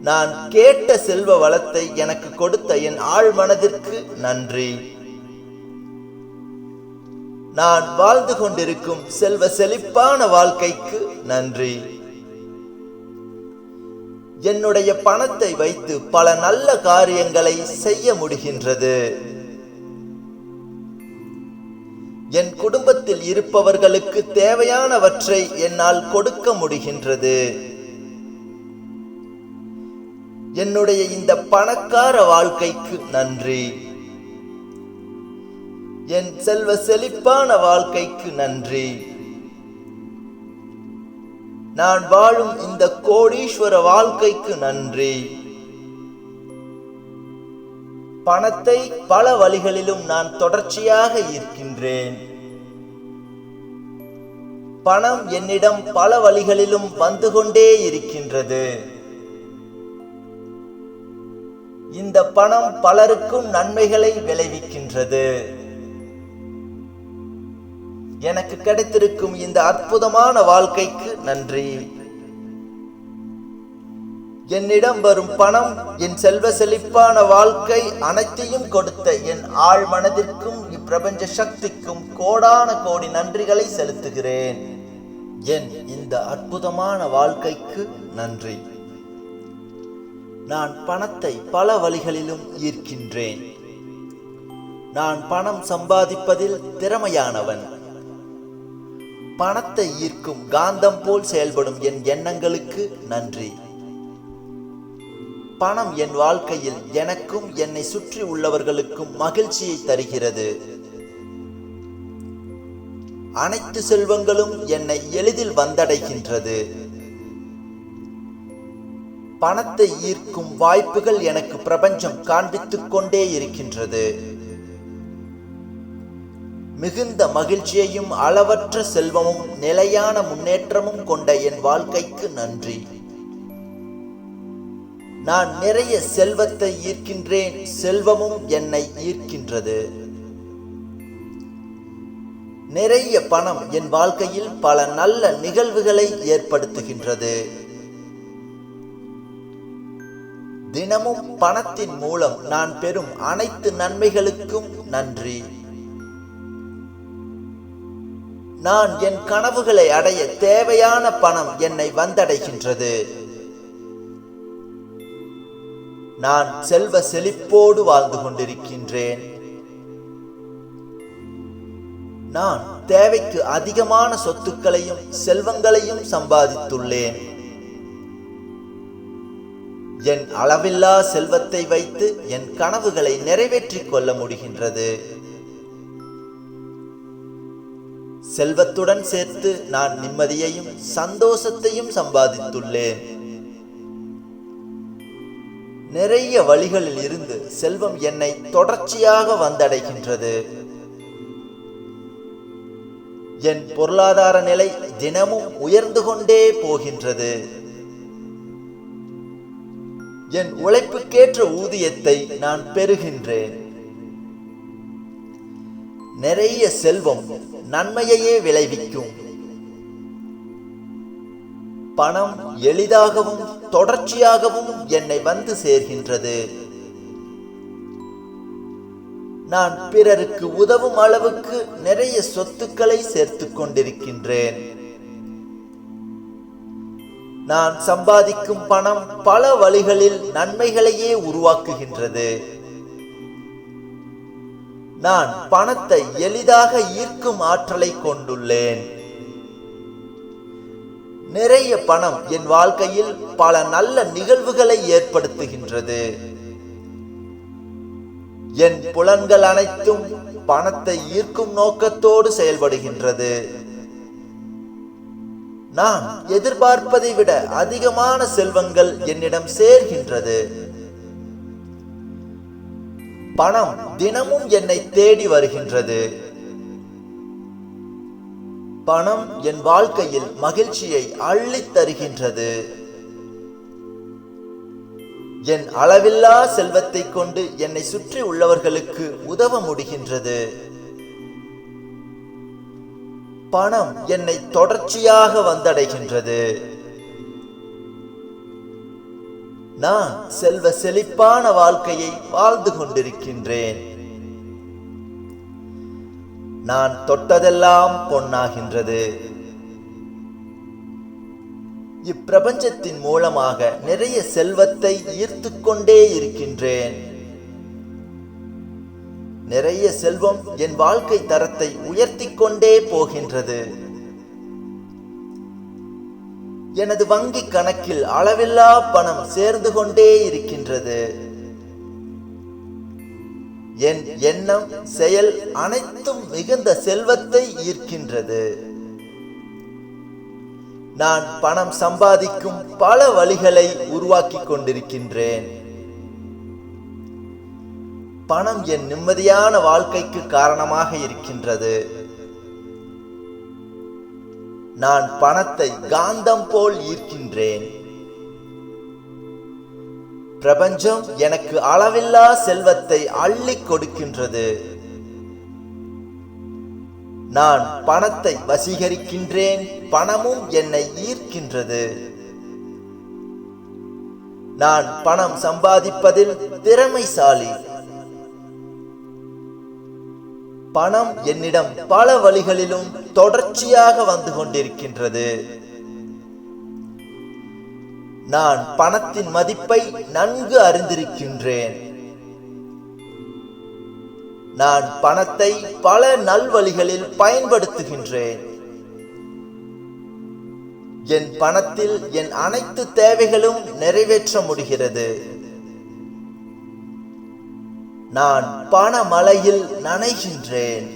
நான் கேட்ட செல்வ வளத்தை எனக்கு கொடுத்த என் ஆழ் மனதிற்கு நன்றி. நான் வாழ்ந்து கொண்டிருக்கும் செல்வ செழிப்பான வாழ்க்கைக்கு நன்றி. என்னுடைய பணத்தை வைத்து பல நல்ல காரியங்களை செய்ய முடிகின்றது. என் குடும்பத்தில் இருப்பவர்களுக்கு தேவையானவற்றை என்னால் கொடுக்க முடிகின்றது. என்னுடைய இந்த பணக்கார வாழ்க்கைக்கு நன்றி. என் செல்வ செழிப்பான வாழ்க்கைக்கு நன்றி. நான் வாழும் இந்த கோடீஸ்வர வாழ்க்கைக்கு நன்றி. பணத்தை பல வழிகளிலும் நான் தொடர்ச்சியாக ஈர்க்கின்றேன். பணம் என்னிடம் பல வழிகளிலும் வந்து கொண்டே இருக்கின்றது. இந்த பணம் பலருக்கும் நன்மைகளை விளைவிக்கின்றது. எனக்கு கிடைத்திருக்கும் இந்த அற்புதமான வாழ்க்கைக்கு நன்றி. என்னிடம் வரும் பணம் என் செல்வ செழிப்பான வாழ்க்கை அனைத்தையும் கொடுத்த என் ஆழ் மனதிற்கும் இப்பிரபஞ்ச சக்திக்கும் கோடான கோடி நன்றிகளை செலுத்துகிறேன். என் இந்த அற்புதமான வாழ்க்கைக்கு நன்றி. நான் பணத்தை பல வழிகளிலும் ஈர்க்கின்றேன். நான் பணம் சம்பாதிப்பதில் திறமையானவன். பணத்தை ஈர்க்கும் காந்தம் போல் செயல்படும் என் எண்ணங்களுக்கு நன்றி. பணம் என் வாழ்க்கையில் எனக்கும் என்னை சுற்றி உள்ளவர்களுக்கும் மகிழ்ச்சியை தருகிறது. அனைத்து செல்வங்களும் என்னை எளிதில் வந்தடைகின்றது. பணத்தை ஈர்க்கும் வாய்ப்புகள் எனக்கு பிரபஞ்சம் காண்பித்துக் கொண்டே இருக்கின்றது. மிகுந்த மகிழ்ச்சியையும் அளவற்ற செல்வமும் நிலையான முன்னேற்றமும் கொண்ட என் வாழ்க்கைக்கு நன்றி. நான் நிறைய செல்வத்தை ஈர்க்கின்றேன். செல்வமும் என்னை ஈர்க்கின்றது. நிறைய பணம் என் வாழ்க்கையில் பல நல்ல நிகழ்வுகளை ஏற்படுத்துகின்றது. தினமும் பணத்தின் மூலம் நான் பெறும் அனைத்து நன்மைகளுக்கும் நன்றி. நான் என் கனவுகளை அடைய தேவையான பணம் என்னை வந்தடைகின்றது. நான் செல்வ செழிப்போடு வாழ்ந்து கொண்டிருக்கின்றேன். நான் தேவைக்கு அதிகமான சொத்துக்களையும் செல்வங்களையும் சம்பாதித்துள்ளேன். என் அளவில்லா செல்வத்தை வைத்து என் கனவுகளை நிறைவேற்றிக் கொள்ள முடிகின்றது. செல்வத்துடன் சேர்த்து நான் நிம்மதியையும் சந்தோஷத்தையும் சம்பாதித்துள்ளேன். நிறைய வழிகளில் இருந்து செல்வம் என்னை தொடர்ச்சியாக வந்தடைகின்றது. என் பொருளாதார நிலை தினமும் உயர்ந்து கொண்டே போகின்றது. என் உழைப்புக்கேற்ற ஊதியத்தை நான் பெறுகின்றேன். நிறைய செல்வம் நன்மையையே விளைவிக்கும். பணம் எளிதாகவும் தொடர்ச்சியாகவும் என்னை வந்து சேர்கின்றது. நான் பிறருக்கு உதவும் அளவுக்கு நிறைய சொத்துக்களை சேர்த்துக் கொண்டிருக்கின்றேன். நான் சம்பாதிக்கும் பணம் பல வழிகளில் நன்மைகளையே உருவாக்குகின்றது. நான் பணத்தை எளிதாக ஈர்க்கும் ஆற்றலை கொண்டுள்ளேன். நிறைய பணம் என் வாழ்க்கையில் பல நல்ல நிகழ்வுகளை ஏற்படுத்துகின்றது. என் புலன்கள் அனைத்தும் பணத்தை ஈர்க்கும் நோக்கத்தோடு செயல்படுகின்றது. நான் எதிர்பார்ப்பதை விட அதிகமான செல்வங்கள் என்னிடம் சேர்கின்றது. பணம் தினமும் என்னை தேடி வருகின்றது. பணம் என் வாழ்க்கையில் மகிழ்ச்சியை அள்ளித் தருகின்றது. என் அளவில்லா செல்வத்தை கொண்டு என்னை சுற்றி உள்ளவர்களுக்கு உதவ முடிகின்றது. பணம் என்னை தொடர்ச்சியாக வந்தடைகின்றது. நான் செல்வ செழிப்பான வாழ்க்கையை வாழ்ந்து கொண்டிருக்கின்றேன். நான் தொட்டதெல்லாம் பொன்னாகின்றது. இப்பிரபஞ்சத்தின் மூலமாக நிறைய செல்வத்தை ஈர்த்து கொண்டே இருக்கின்றேன். நிறைய செல்வம் என் வாழ்க்கை தரத்தை உயர்த்தி கொண்டே போகின்றது. எனது வங்கி கணக்கில் அளவில்லா பணம் சேர்ந்து கொண்டே இருக்கின்றது. என் எண்ணம் செயல் அனைத்தும் மிகுந்த செல்வத்தை ஈர்க்கின்றது. நான் பணம் சம்பாதிக்கும் பல வழிகளை உருவாக்கி கொண்டிருக்கின்றேன். பணம் என் நிம்மதியான வாழ்க்கைக்கு காரணமாக இருக்கின்றது. நான் பணத்தை காந்தம் போல் ஈர்க்கின்றேன். பிரபஞ்சம் எனக்கு அளவில்லா செல்வத்தை அள்ளி கொடுக்கின்றது. நான் பணத்தை வசீகரிக்கின்றேன். பணமும் என்னை ஈர்க்கின்றது. நான் பணம் சம்பாதிப்பதில் திறமைசாலி. பணம் என்னிடம் பல வழிகளிலும் தொடர்ச்சியாக வந்து கொண்டிருக்கின்றது. நான் பணத்தின் மதிப்பை நன்கு அறிந்திருக்கின்றேன். நான் பணத்தை பல நல்வழிகளில் பயன்படுத்துகின்றேன். என் பணத்தில் என் அனைத்து தேவைகளும் நிறைவேற்ற முடிகிறது. நான் பணமழையில் நனைகின்றேன்.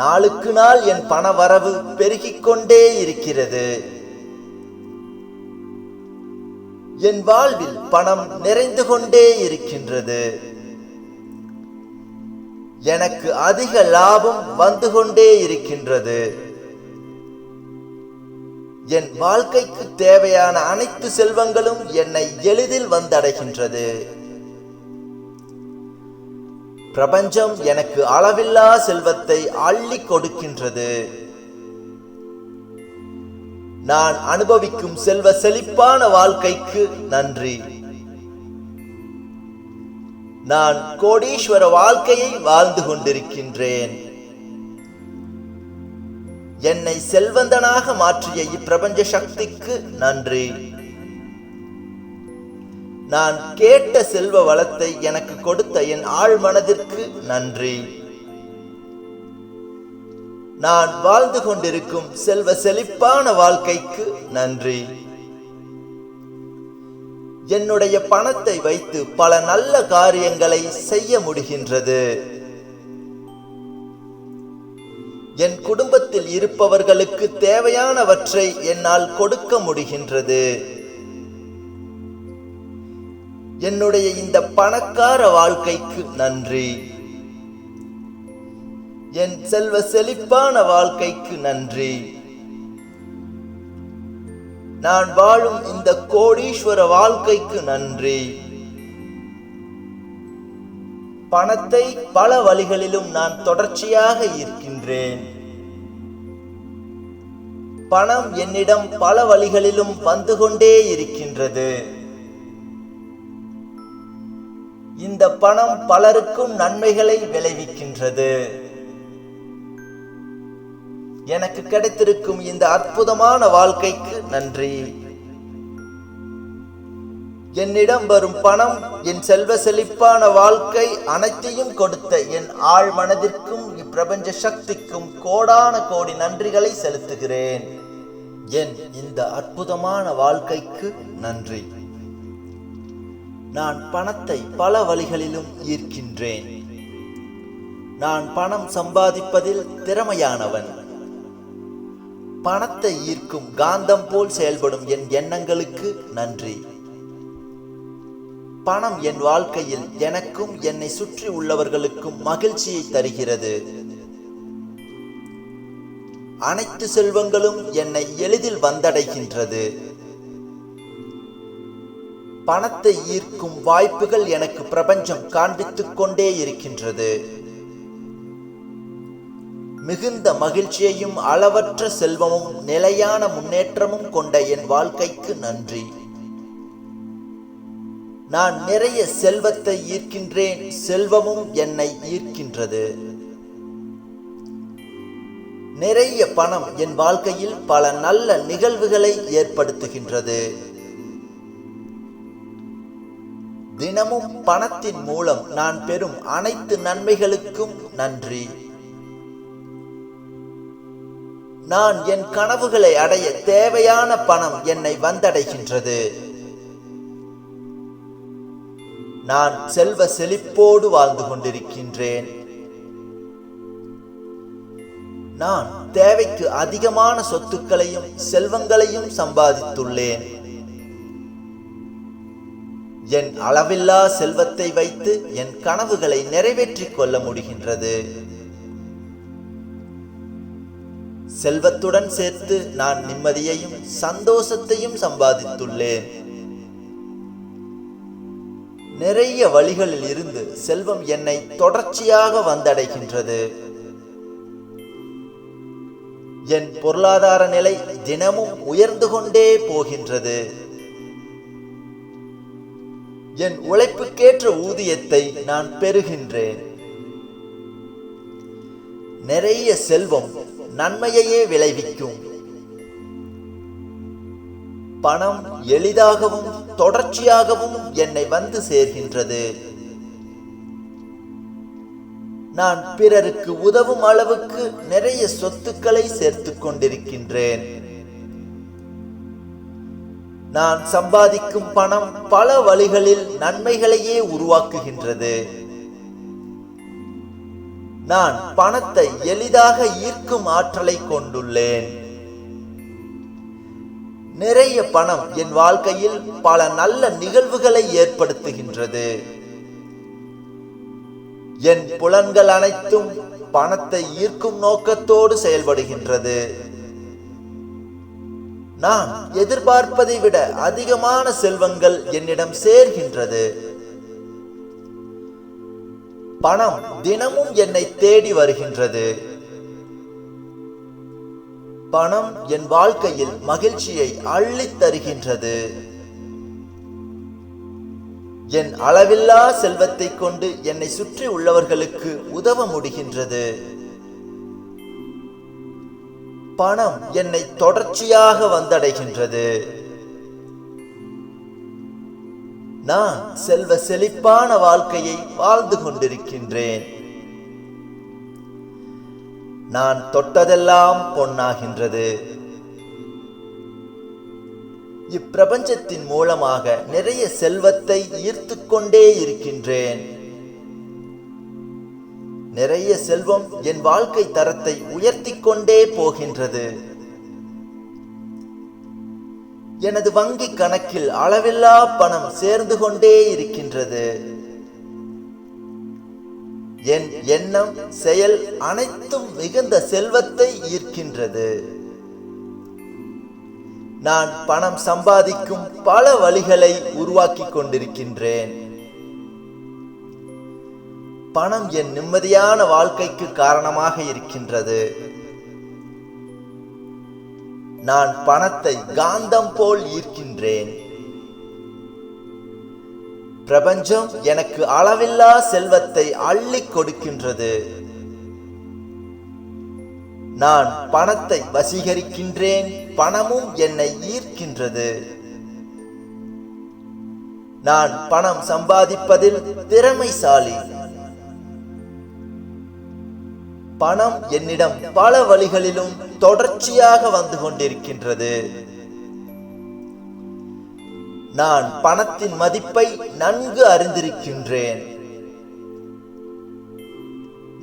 நாளுக்கு நாள் என் பண வரவு பெருகிக் கொண்டே இருக்கிறது. என் வாழ்வில் பணம் நிறைந்து கொண்டே இருக்கின்றது. எனக்கு அதிக லாபம் வந்து கொண்டே இருக்கின்றது. என் வாழ்க்கைக்கு தேவையான அனைத்து செல்வங்களும் என்னை எளிதில் வந்தடைகின்றது. பிரபஞ்சம் எனக்கு அளவில்லா செல்வத்தை அள்ளி கொடுக்கின்றது. நான் அனுபவிக்கும் செல்வ செழிப்பான வாழ்க்கைக்கு நன்றி. நான் கோடீஸ்வர வாழ்க்கையை வாழ்ந்து கொண்டிருக்கின்றேன். என்னை செல்வந்தனாக மாற்றிய இப்பிரபஞ்ச சக்திக்கு நன்றி. நான் கேட்ட செல்வ வளத்தை எனக்கு கொடுத்த என் ஆழ் மனதிற்கு நன்றி. நான் வாழ்ந்து கொண்டிருக்கும் செல்வ செழிப்பான வாழ்க்கைக்கு நன்றி. என்னுடைய பணத்தை வைத்து பல நல்ல காரியங்களை செய்ய முடிகின்றது. என் குடும்பத்தில் இருப்பவர்களுக்கு தேவையானவற்றை என்னால் கொடுக்க முடிகின்றது. என்னுடைய இந்த பணக்கார வாழ்க்கைக்கு நன்றி. என் செல்வ செழிப்பான வாழ்க்கைக்கு நன்றி. நான் வாழும் இந்த கோடீஸ்வர வாழ்க்கைக்கு நன்றி. பணத்தை பல வழிகளிலும் நான் தொடர்ச்சியாக ஈர்க்கின்றேன். பணம் என்னிடம் பல வழிகளிலும் வந்து கொண்டே இருக்கின்றது. இந்த பணம் பலருக்கும் நன்மைகளை விளைவிக்கின்றது. எனக்கு கிடைத்திருக்கும் இந்த அற்புதமான வாழ்க்கைக்கு நன்றி. என்னிடம் வரும் பணம் என் செல்வ செழிப்பான வாழ்க்கை அனைத்தையும் கொடுத்த என் ஆழ் மனதிற்கும் இப்பிரபஞ்ச சக்திக்கும் கோடான கோடி நன்றிகளை செலுத்துகிறேன். என் இந்த அற்புதமான வாழ்க்கைக்கு நன்றி. நான் பணத்தை பல வழிகளிலும் ஈர்க்கின்றேன். நான் பணம் சம்பாதிப்பதில் திறமையானவன். பணத்தை ஈர்க்கும் காந்தம் போல் செயல்படும் என் எண்ணங்களுக்கு நன்றி. பணம் என் வாழ்க்கையில் எனக்கும் என்னை சுற்றி உள்ளவர்களுக்கும் மகிழ்ச்சியை தருகிறது. அனைத்து செல்வங்களும் என்னை எளிதில் வந்தடைகின்றது. பணத்தை ஈர்க்கும் வாய்ப்புகள் எனக்கு பிரபஞ்சம் காண்பித்துக் கொண்டே இருக்கின்றது. மிகுந்த மகிழ்ச்சியையும் அளவற்ற செல்வமும் நிலையான முன்னேற்றமும் கொண்ட என் வாழ்க்கைக்கு நன்றி. நான் நிறைய செல்வத்தை ஈர்க்கின்றேன், செல்வமும் என்னை ஈர்க்கின்றது. நிறைய பணம் என் வாழ்க்கையில் பல நல்ல நிகழ்வுகளை ஏற்படுத்துகின்றது. தினமும் பணத்தின் மூலம் நான் பெறும் அனைத்து நன்மைகளுக்கும் நன்றி. நான் என் கனவுகளை அடைய தேவையான பணம் என்னை வந்தடைகின்றது. நான் செல்வ செழிப்போடு வாழ்ந்து கொண்டிருக்கின்றேன். நான் தேவைக்கு அதிகமான சொத்துக்களையும் செல்வங்களையும் சம்பாதித்துள்ளேன். என் அளவில்லா செல்வத்தை வைத்து என் கனவுகளை நிறைவேற்றிக் கொள்ள முடிகின்றது. செல்வத்துடன் சேர்த்து நான் நிம்மதியையும் சந்தோஷத்தையும் சம்பாதித்துள்ளேன். நிறைய வழிகளில் இருந்து செல்வம் என்னை தொடர்ச்சியாக வந்தடைகின்றது. என் பொருளாதார நிலை தினமும் உயர்ந்து கொண்டே போகின்றது. என் உழைப்புக்கேற்ற ஊதியத்தை நான் பெறுகின்றேன். நிறைய செல்வம் நன்மையையே விளைவிக்கும். பணம் எளிதாகவும் தொடர்ச்சியாகவும் என்னை வந்து சேர்கின்றது. நான் பிறருக்கு உதவும் அளவுக்கு நிறைய சொத்துக்களை சேர்த்துக் கொண்டிருக்கின்றேன். நான் சம்பாதிக்கும் பணம் பல வழிகளில் நன்மைகளையே உருவாக்குகின்றது. நான் பணத்தை எளிதாக ஈர்க்கும் ஆற்றலை கொண்டுள்ளேன். நிறைய பணம் என் வாழ்க்கையில் பல நல்ல நிகழ்வுகளை ஏற்படுத்துகின்றது. என் புலன்கள் அனைத்தும் பணத்தை ஈர்க்கும் நோக்கத்தோடு செயல்படுகின்றது. நான் எதிர்பார்ப்பதை விட அதிகமான செல்வங்கள் என்னிடம் சேர்கின்றது. பணம் தினமும் என்னை தேடி வருகின்றது. பணம் என் வாழ்க்கையில் மகிழ்ச்சியை அள்ளித் தருகின்றது. என் அளவில்லா செல்வத்தை கொண்டு என்னை சுற்றி உள்ளவர்களுக்கு உதவ முடிகின்றது. பணம் என்னை தொடர்ச்சியாக வந்தடைகின்றது. நான் செல்வ செழிப்பான வாழ்க்கையை வாழ்ந்து கொண்டிருக்கின்றேன். நான் தொட்டதெல்லாம் பொன்னாகின்றது. இப்பிரபஞ்சத்தின் மூலமாக நிறைய செல்வத்தை ஈர்த்து கொண்டே இருக்கின்றேன். நிறைய செல்வம் என் வாழ்க்கை தரத்தை உயர்த்தி கொண்டே போகின்றது. எனது வங்கி கணக்கில் அளவில்லா பணம் சேர்ந்து கொண்டே இருக்கின்றது. என் எண்ணம் செயல் அனைத்தும் மிகுந்த செல்வத்தை ஈர்க்கின்றது. நான் பணம் சம்பாதிக்கும் பல வழிகளை உருவாக்கி கொண்டிருக்கின்றேன். பணம் என் நிம்மதியான வாழ்க்கைக்கு காரணமாக இருக்கின்றது. நான் பணத்தை காந்தம் போல் ஈர்க்கின்றேன். பிரபஞ்சம் எனக்கு அளவில்லா செல்வத்தை அள்ளி கொடுக்கின்றது. நான் பணத்தை வசீகரிக்கின்றேன். பணமும் என்னை ஈர்க்கின்றது. நான் பணம் சம்பாதிப்பதில் திறமைசாலி. பணம் என்னிடம் பல வழிகளிலும் தொடர்ச்சியாக வந்து கொண்டிருக்கின்றது. நான் பணத்தின் மதிப்பை நன்கு அறிந்திருக்கின்றேன்.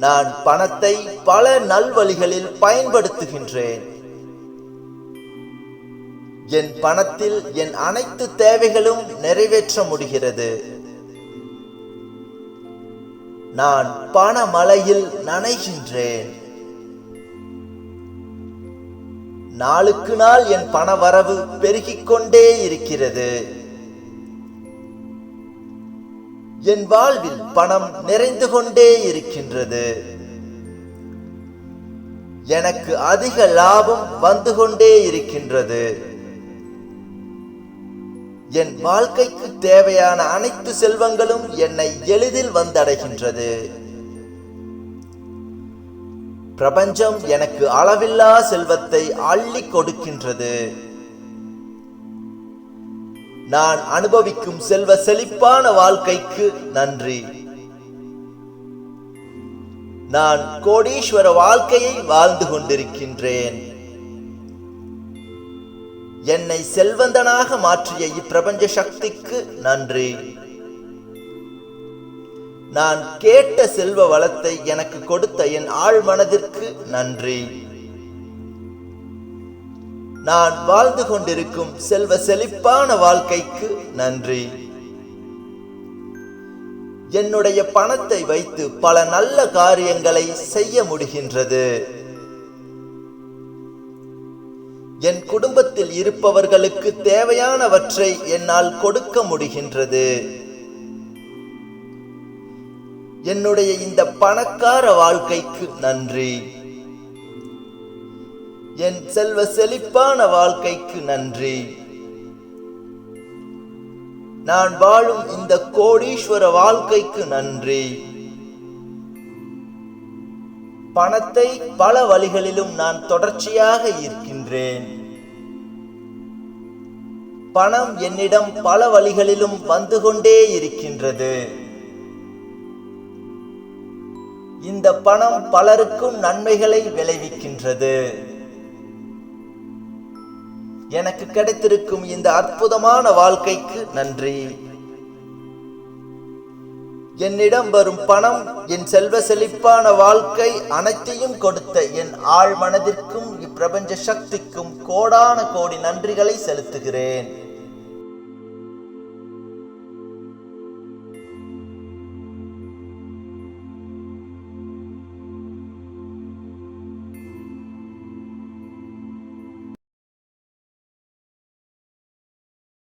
நான் பணத்தை பல நல்வழிகளில் பயன்படுத்துகின்றேன். என் பணத்தில் என் அனைத்து தேவைகளும் நிறைவேற்ற முடிகிறது. நான் பணமழையில் நனைகின்றேன். நாளுக்கு நாள் என் பண வரவு பெருகிக் கொண்டே இருக்கிறது. என் வாழ்வில் பணம் நிறைந்து கொண்டே இருக்கின்றது. எனக்கு அதிக லாபம் வந்து கொண்டே இருக்கின்றது. என் வாழ்க்கைக்கு தேவையான அனைத்து செல்வங்களும் என்னை எளிதில் வந்தடைகின்றது. பிரபஞ்சம் எனக்கு அளவில்லா செல்வத்தை அள்ளி கொடுக்கின்றது. நான் அனுபவிக்கும் செல்வ செழிப்பான வாழ்க்கைக்கு நன்றி. நான் கோடீஸ்வர வாழ்க்கையை வாழ்ந்து கொண்டிருக்கின்றேன். என்னை செல்வந்தனாக மாற்றிய இப்பிரபஞ்ச சக்திக்கு நன்றி. நான் கேட்ட செல்வ வளத்தை எனக்கு கொடுத்த என் ஆழ் மனதிற்கு நன்றி. நான் வாழ்ந்து கொண்டிருக்கும் செல்வ செழிப்பான வாழ்க்கைக்கு நன்றி. என்னுடைய பணத்தை வைத்து பல நல்ல காரியங்களை செய்ய முடிகின்றது. என் குடும்பத்தில் இருப்பவர்களுக்கு தேவையானவற்றை என்னால் கொடுக்க முடிகின்றது. என்னுடைய இந்த பணக்கார வாழ்க்கைக்கு நன்றி. என் செல்வ செழிப்பான வாழ்க்கைக்கு நன்றி. நான் வாழும் இந்த கோடீஸ்வர வாழ்க்கைக்கு நன்றி. பணத்தை பல வழிகளிலும் நான் தொடர்ச்சியாக ஈர்க்கின்றேன். பணம் என்னிடம் பல வழிகளிலும் வந்து கொண்டே இருக்கின்றது. இந்த பணம் பலருக்கும் நன்மைகளை விளைவிக்கின்றது. எனக்கு கிடைத்திருக்கும் இந்த அற்புதமான வாழ்க்கைக்கு நன்றி. என்னிடம் வரும் பணம் என் செல்வ செழிப்பான வாழ்க்கை அனைத்தையும் கொடுத்த என் ஆழ் மனதிற்கும் இப்பிரபஞ்ச சக்திக்கும் கோடான கோடி நன்றிகளை செலுத்துகிறேன்.